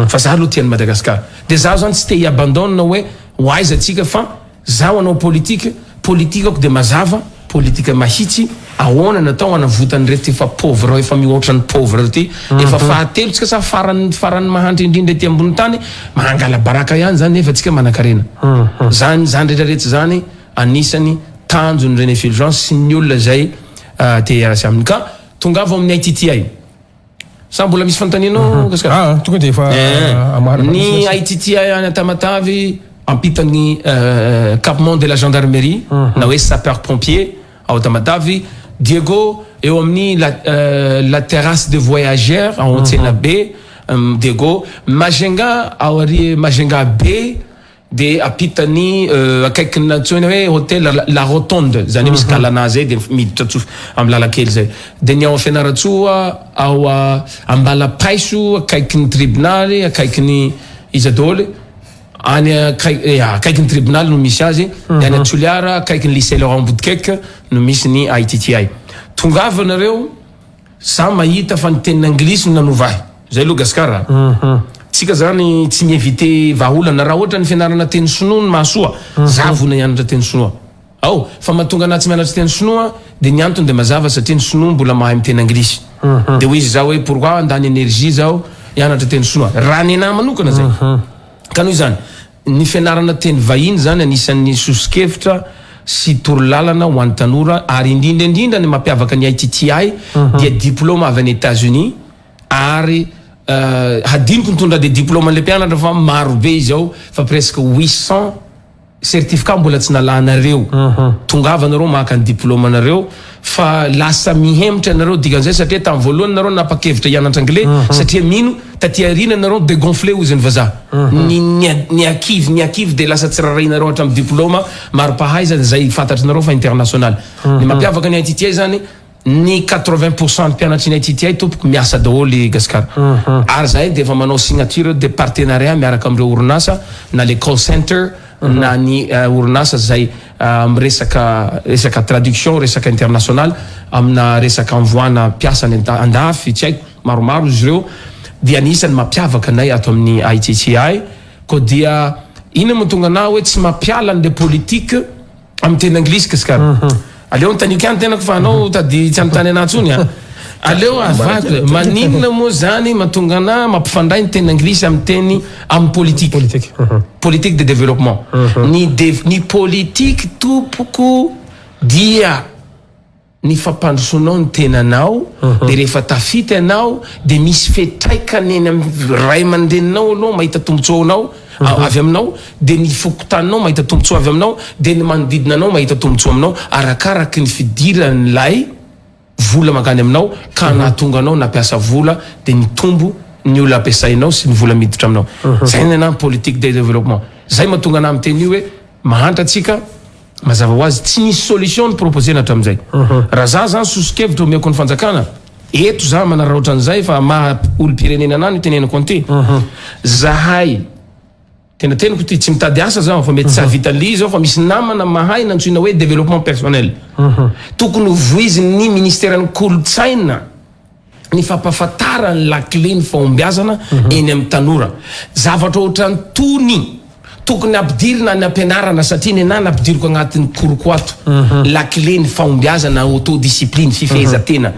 fa zaho aloha tian'ny Madagascar de zaho zany tsy te hiabandona hoe hoaiza atsika fa zaho anao politikako de mazava politika mahitsy ahoana natao anavotany rety efa pauvre efa mihoatra ny pauvre ty efa fahatelo tsika sa farany mahantra indrindra ety ambony tany mahangala baraka ihany zany efa tsika manan-karena zany rehetrarehetra zany anisany tanjony René Fulgence sy ny olona zay te hiarasy aminy ka tongava amin'ny aititi sa mbola misy fanontanianao gaskara tonga de efa ny aititi any Tamatavy ampitany campement de la gendarmerie na hoe sapeur pompier ao Tamatavy Diego eo amin'ny la terrasse de voyageurs ao Antsena B Diego Majunga ao ary Majunga B de apitany akaiky natsoina hoe hôtel la rotonde zany misy kalana zay de miditra tsofa amin'ny lalakely zay de ny ao Fianaratsoa ao Ambalapaiso akaiky ny tribunaly akaiky ny iza daholo any akaiky ny tribunal no misy azy de any Tsoliara akaiky ny lycée Laurent Boudkek no misy ny iTTi. Tongava nareo sa mahita fa ny teny anglisy no nanovahy zay aloha Gaskara. Tsika zany tsy mievite vahaolana raha ohatra ny fianarana teny sinoa no mahasoa zavona hianatra teny sinoa. Ao fa mahatonga anahy tsy mianatra teny sinoa de ny antony de mazava satria ny sinoa mbola mahay miteny anglisy. De ho izy zao hoe pourquoi andany énergie zao hianatra teny sinoa raha ny anahy manokana zay. Ka noho izany ny fianarana teny vahiny zany anisan'ny sosikevitra sy torolalana ho an'ny tanora ary indrindra ny mampiavaka ny iTTi dia diplôme avy any États-Unis ary hadiniko nitondra de diplôme an'le mpianatra fa marobe izy ao fa presque 800 certificat mbola tsy nalanareo. Tongava nareo maka ny diplôme anareo fa lasa mihemitra nareo dikan'izay satria tamin'ny voalohany nareo napakevitra hianatra anglais satria mino taty arina nareo dégonflé hozy ny vazaha ny akivy de lasa tsiraray nareo hatramin'ny diplôme maro-pahaiza zay fantatry nareo fa international. Ny mampiavaka ny iTTi zany ny 80% mpianatry ny iTTi tompoko miasa daholo Gaskara. Ary zay de efa manao signature de partenariat miaraka am'ireo orinasa na le call center na ny orinasa zay resaka traduction resaka international amina resaka envoana piasa ny andafy tsy haiko maromaro izy ireo dia anisany mampiavaka anay ato amin'ny iTTi ko dia ina mahatonga na hoe tsy mampiala an'le politique amin'ny teny anglisy Gaskara. Aleo nytaniko ihany tenako fa anao tady tsy anontany anahy tsony aleo avako maninona moa zany mahatonga anahy mampifandray ny teny anglisy amin'ny teny amin'ny politique de développement. Ny politique tompoko dia ny fampandrosoanao ny tenanao de rehefa tafita ianao de misy fetraikany eny amin'ny ray aman-dreninao aloha mahita tombotsoa anao avy aminao de ny fokotaninao mahita tombotsoa avy aminao de ny manodidina anao mahita tombotsoa aminao arakaraky ny fidiran'lay vola makany aminao ka nahatonga anao nampiasa vola de ny tombo ny olona ampiasainao sy ny vola miditra aminao. Zay ny anahy politique de développement. Zay mahatonga anahy miteny io hoe mahantra atsika mazava ho azy tsy nisy solution ny proposena hatramin'izay. Raha za zany sosikevitra omeko ny fanjakana eto za manarara ohatran'izay fa maha olo-pirenena anany ny tenenako an'ity zahay tena tenako ty tsy mitady asa zao fa mety tsy havita-ly zao fa misy namana mahay nantsoina hoe développement personnel tokony voiziny ministère ny kolotsaina ny fampafatara ny lakle ny fahombiazana eny amin'ny tanora zavatra ohatrany tony tokony ampidirina ny ampianarana satria ny anahy nampidiriko agnatin'ny koroko ato lakle ny fahombiazana autodiscipline fifehezantena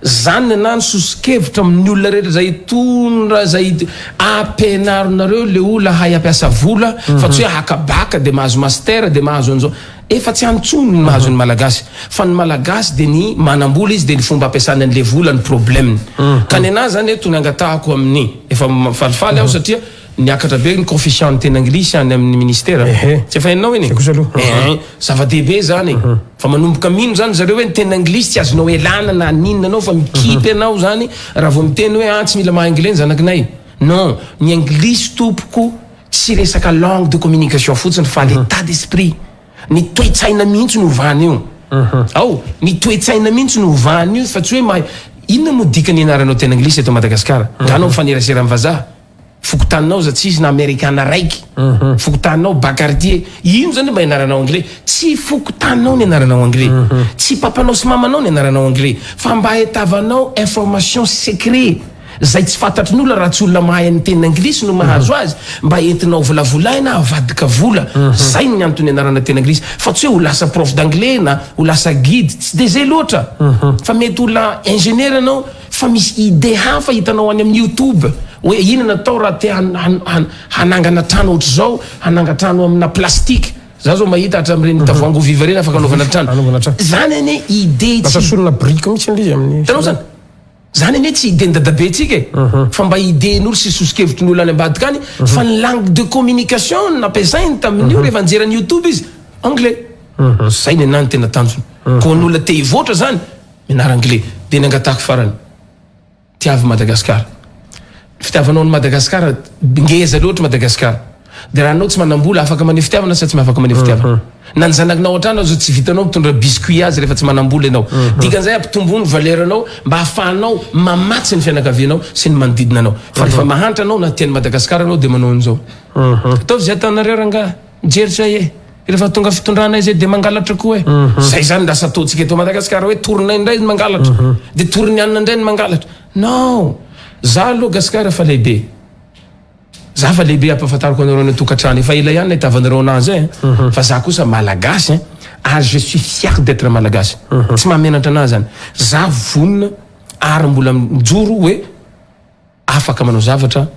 zany nany sosikevitra amin'ny olona rehetra zay tondra zay ampianaronareo le olona hay ampiasa vola fa tsy hoe hakabaka de mahazo master de mahazo an'izao efa tsy antsony ny mahazo ny malagasy fa ny malagasy de ny manambola izy de ny fomba ampiasany an'le vola ny problème ka ny anahy zany eto ny angatahako amin'ny efa falifaly aho satria niakatra be ny coefficient ny teny anglisy any amin'ny ministère tsy efa hainao iny zava-dehibe zany fa manomboka mino zany zareo hoe ny teny anglisy tsy azonao elana na ninona anao fa mikipy anao zany raha vao miteny hoe tsy mila mahay anglais ny zanakinay non ny anglisy tompoko tsy resaka langue de communication fotsiny fa l'état d'esprit ny toe-tsaina mihitsy no ovany io ao ny toe-tsaina mihitsy no ovany io fa tsy hoe inona mo dikany ianaranao teny anglisy eto Madagasikara anao mifanerasera amin'ny vazaha fokotaninao za tsisy na amerikana raiky fokotaninao bacardier ino zany mba ianaranao anglais tsy fokotaninao ny ianaranao anglais tsy papanao sy mamanao ny ianaranao anglais fa mba etavanao information secret zay tsy fantatry n'olona raha tsy olona mahay ny teny anglisy no mahazo azy mba entinao volavolaina avadika vola zay ny antony ianarana teny anglisy fa tsy hoe ho lasa prof d'anglais na ho lasa guide tsy de zay loatra fa mety olona ingénieur anao fa misy idée hafa hitanao any amin'ny YouTube hoe ina natao raha te hanangana trano ohatra zao hananga trano amina plastique za zao mahita hatramin'ireny tavoango viva reny afaka anaovana trano zany ane idée tsy solona brique mihitsy izy amin'ny tanao zany zany ane tsy idée ny dadabe tsika fa mba idée n'olo sy sosikevitry n'olo any ambadika any fa ny langue de communication nampiasainy tamin'io rehefa anjerany YouTube izy anglais zay ny anany tena tanjony ko n'olona te hivoatra zany mianara anglais de ny angatahako farany tiavy Madagasikara fitiavanao ny Madagasikara ngeza loatra Madagasikara de raha anao tsy manambola afaka maneho fitiavana sa tsy afaka maneho fitiavana na ny zanakinao atrano zao tsy vitanao mitondra biscuit azy rehefa tsy manambola ianao dikan'izay ampitombono valeranao mba hahafahanao mamatsy ny fianakavianao sy ny manodidina anao fa rehefa mahantra anao na tiany Madagasikara anao dia manao an'izao ataovy zay atanareo ranga jery zay e rehefa tonga fitondrana izy dia mangalatra koa zay zany lasa ataontsika eto Madagasikara hoe torina indray ny mangalatra dia toriny anina indray ny mangalatra non za aloha Gasikara fa lehibe za fa lehibe ampahafantariko anareo ny tokantrano efa ela ihany nahitavanareo anazy fa za kosa malagasy ary je suis fier d'être malagasy tsy mahamenatra anazy zany za vonina ary mbola mijoro hoe afaka manao zavatra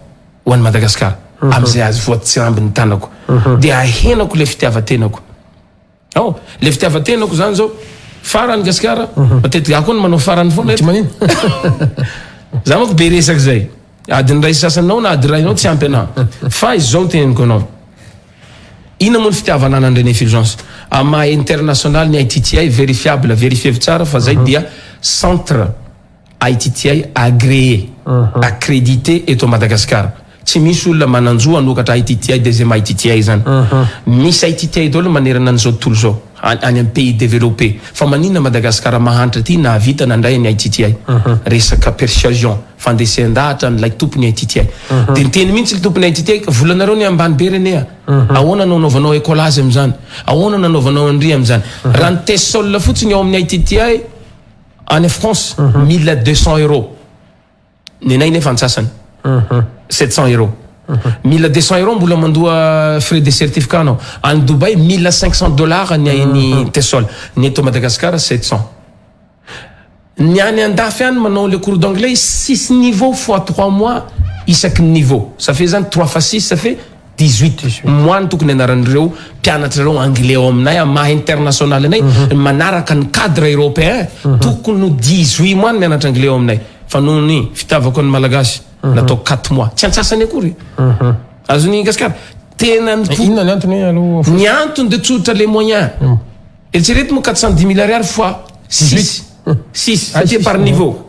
ho an'ny Madagasikara am'izay azy voatsirambiny tanako dia ahenako le fitiavatenako le fitiavatenako zany zao farany Gasikara matetika ako ny manao farany foana manino za mako be resaky zay adiny ray sasanao na ady rainao tsy ampy anao fa izao teneniko anao ina moa ny fitiavana anan'i René Fulgence ama international ny iTTi vérifiable vérifié tsara fa zay dia centre iTTi agréé accrédité eto Madagascar tsy misy olona mananjo anokatra iTTi deuxième iTTi zany misy iTTi dolo manerana an'izao tontolo zao any amin'ny pays développé fa manina Madagascar mahantra ty na vita nandray ny iTTi resaka persuasion fandesen-dahatra nylay tompony iTTi dia niteny mihitsy le tompony iTTi volanareo ny ambany be René ahoana nanaovanao écolage am'izany ahoana nanaovanao andry am'izany raha ny tesol fotsiny ao amin'ny iTTi any France 1200 euros nenay nefa antsasany 700 euros 1200 euros mbola mandoa frais de certificat anao any Dubai $1500 ny tesol ny eto Madagascar 700 ny any andafy any manao le cours d'anglais 6 niveaux fois 3 mois isaky niveau ça fait zany 3 fois 6 ça fait 18 mois ny tokony anaran'ireo mpianatra reo anglais ao aminay amaha international anay manaraka ny cadre européen tokony 18 mois ny mianatra anglais ao aminay fa noho ny fitiavako ny malagasy natao 4 mois tsy antsasany akory azony Gasikara tena inona ny antony aloha ny antony de tsotra les moyens eritrereto mo 410 000 ariary fois 6 satria par niveau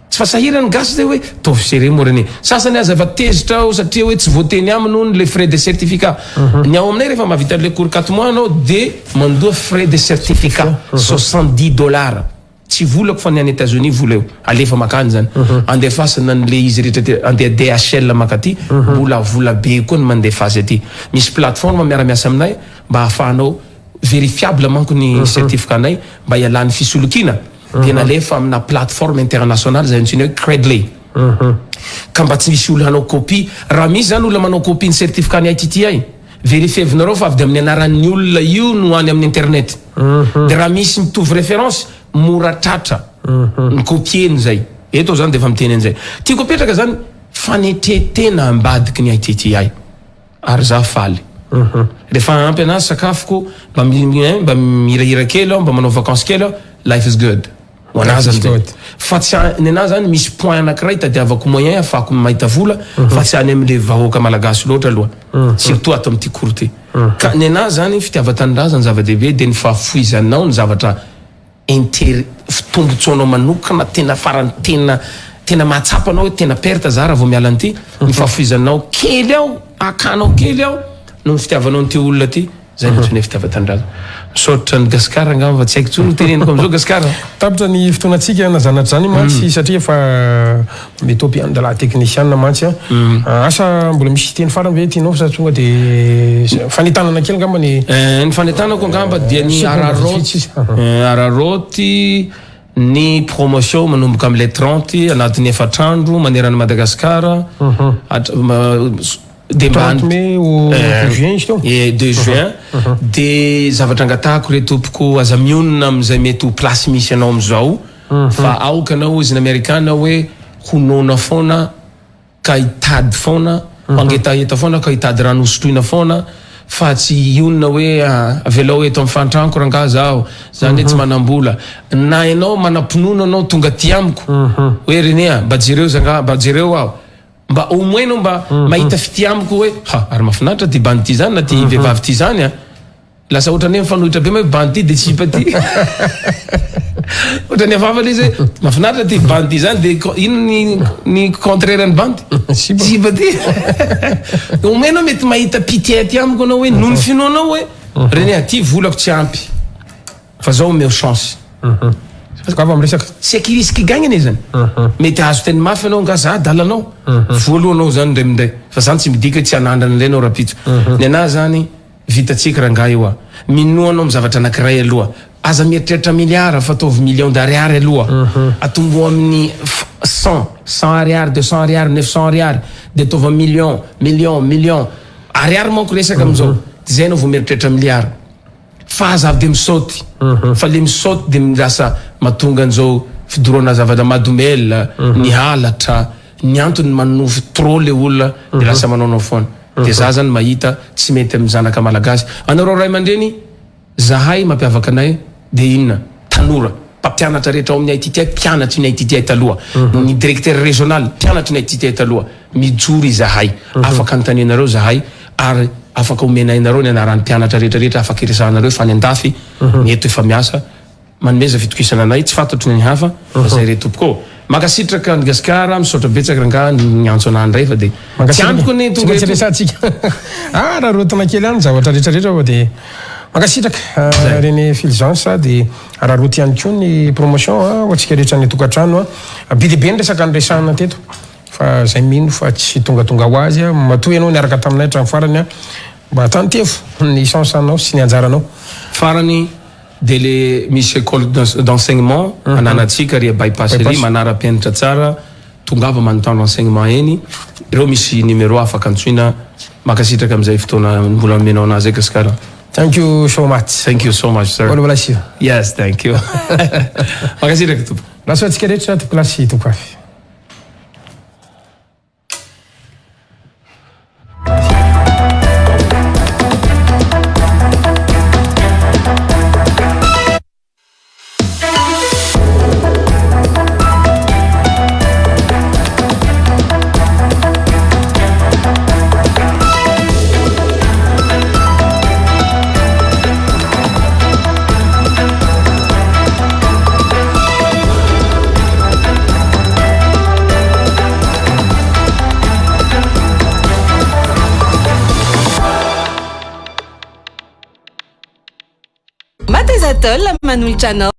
tsy fa sahirany gasy zay hoe tovy séré mo René sasany aza va tezitra ao satria hoe tsy voateny aminy le frais de certificat ny ao aminay rehefa mahavita le cours 4 mois anao dia mandoa frais de certificat $70 tsy volako fa ny any États-Unis vola eo alefa makany zany andefasana an'le izy rehetra andeha DHL makaty mbola vola be koa ny mandefasy aty misy plateforme miara-miasa aminay mba hahafahanao vérifiable manko ny certificat nay mba hialan'ny fisolokina dia nalefa amina plateforme internationale zay antsoina hoe Credley ka mba tsy misy olo hanao copie raha misy zany olona manao copie ny certificat ny iTTi vérifiévinareo fa avy dia amin'ny anaran'ny olona io no any amin'ny internet dia raha misy mitovy référence mora tratra ny copieny zay eto zany dia efa miteny an'izay tiako apetraka zany fanetretena ambadiky ny iTTi ary za faly rehefa ampy anazy sakafoko mba mirahira kely aho mba manao vacances kely aho life is good hoanazy fa tsy ny anazy zany misy point anankiray tadiavako moyen afahako mahita vola fa tsy any amin'le vahoaka malagasy loatra aloha surtout ato amin'ity cours ty ka ny anazy zany fitiavan-tanindrazany zava-dehibe dia ny fahafoizanao ny zavatra tombontsoanao manokana tena farany tena mahatsapa anao hoe tena perte za raha vao miala an'ity ny fahafoizanao kely ao akanao kely ao no ny fitiavanao n'ity olona ty zay ny antsoina fitiavan-tanindrazana misaotra ny Gasikara angamba fa tsy haiko tsony teneniko am'izao Gasikara tapitra ny fotoanantsika nazanatra zany mantsy satria fa mety mpiano de la technicien mantsy asa mbola misy teny farany ve tianao fa tonga dia fanetanana kely angamba ny fanetanako angamba dia ny araroty ny promotion manomboka am'le 30 anatin'ny efatrandro manerana Madagascar de 30 mai au juin izy teo 2 juin dia zavatra angatahako re tompoko aza mionona am'izay mety ho place misy anao am'izao fa aoka anao izy ny amerikana hoe honona foana ka hitady foana angetaheta foana ka hitady rano hosotroina foana fa tsy ionona hoe avelao eto amin'ny fantranko rangaha zaho zany hoe tsy manambola na ianao manam-pinoana anao tonga ty amiko hoe René mba jereo aho mba au moins no mba mahita fitiamiko hoe ary mahafinaritra ty bandy ty zany na ty vehivavy ty zany lasa ohatrany mifanohitra be hoe bandy ty dia tsy hipa ty ohatrany afafala izy hoe mahafinaritra ty bandy ty zany dia ino ny contraire ny bandy tsy hipa ty au moins no mety mahita pitié ty amiko anao hoe noho ny finoanao hoe René aty volako tsy ampy fa zao omeo chance ka avy amresaka tsy akirisky gagnany zany mety azo teny mafy anao nga za dalanao voalohanao zany ndray minday fa zany tsy midika tsy anandrana indray anao rapitso ny anahy zany vitatsika rangahy io a minoanao amy zavatra anankiray aloha aza mieritreritra milliard fa ataovy million d'ariary aloha atombo amin'ny 100 ariary 200 ariary 900 ariary de ataova million ariary manko resaka amizao zay anao vao mieritreritra milliard fa aza avy de misaoty fa le misaoty de milasa mahatonga an'izao fidorona zavatra madomela ny halatra ny antony manofy trop le olona de lasa manaonao foana de za zany mahita tsy mety amin'ny zanaka malagasy anareo ray aman-dreny zahay mampiavaka anay de inona tanora mpampianatra rehetra ao amin'ny aitty mpianatra ny aitty taloha ny directeur régional mpianatra ny aitty taloha mijory zahay afaka antanenareo zahay ary afaka omenainareo ny anaran'ny mpianatra rehetrarehetra afaka iresahanareo fa ny andafy ny eto efa miasa manomeza fitokisana anay tsy fantatry ny hafa fa zay re tompoko makasitraka Madagascar misaotra betsaka rangaha ny antso anahy ndray fa de tsy ampiko ny tonga tsy resatsika raha rotana kely any zavatra rehetrarehetra fa de makasitraka René Fulgence de raha roty ihany koa ny promotion ho atsika rehetra ny tokantrano be dia be ny resaka nyresahana teto fa zay mino fa tsy tongatonga ho azy matoy ianao niaraka taminay hatrany farany mba tantefo ny chance anao sy ny anjaranao farany de le misy école d'enseignement ananatsika ry bypasserie manara-pianatra tsara tongava manontany enseignement eny ireo misy numéro afaka antsoina makasitraka amizay fotoana mbola menao anazy eky skara. Thank you so much. Thank you so much, sir. God bless you. Yes, thank you. Makasitraka topo. Lasoantsika rehetra topilasy tokafy. Matezatol, Manulchano.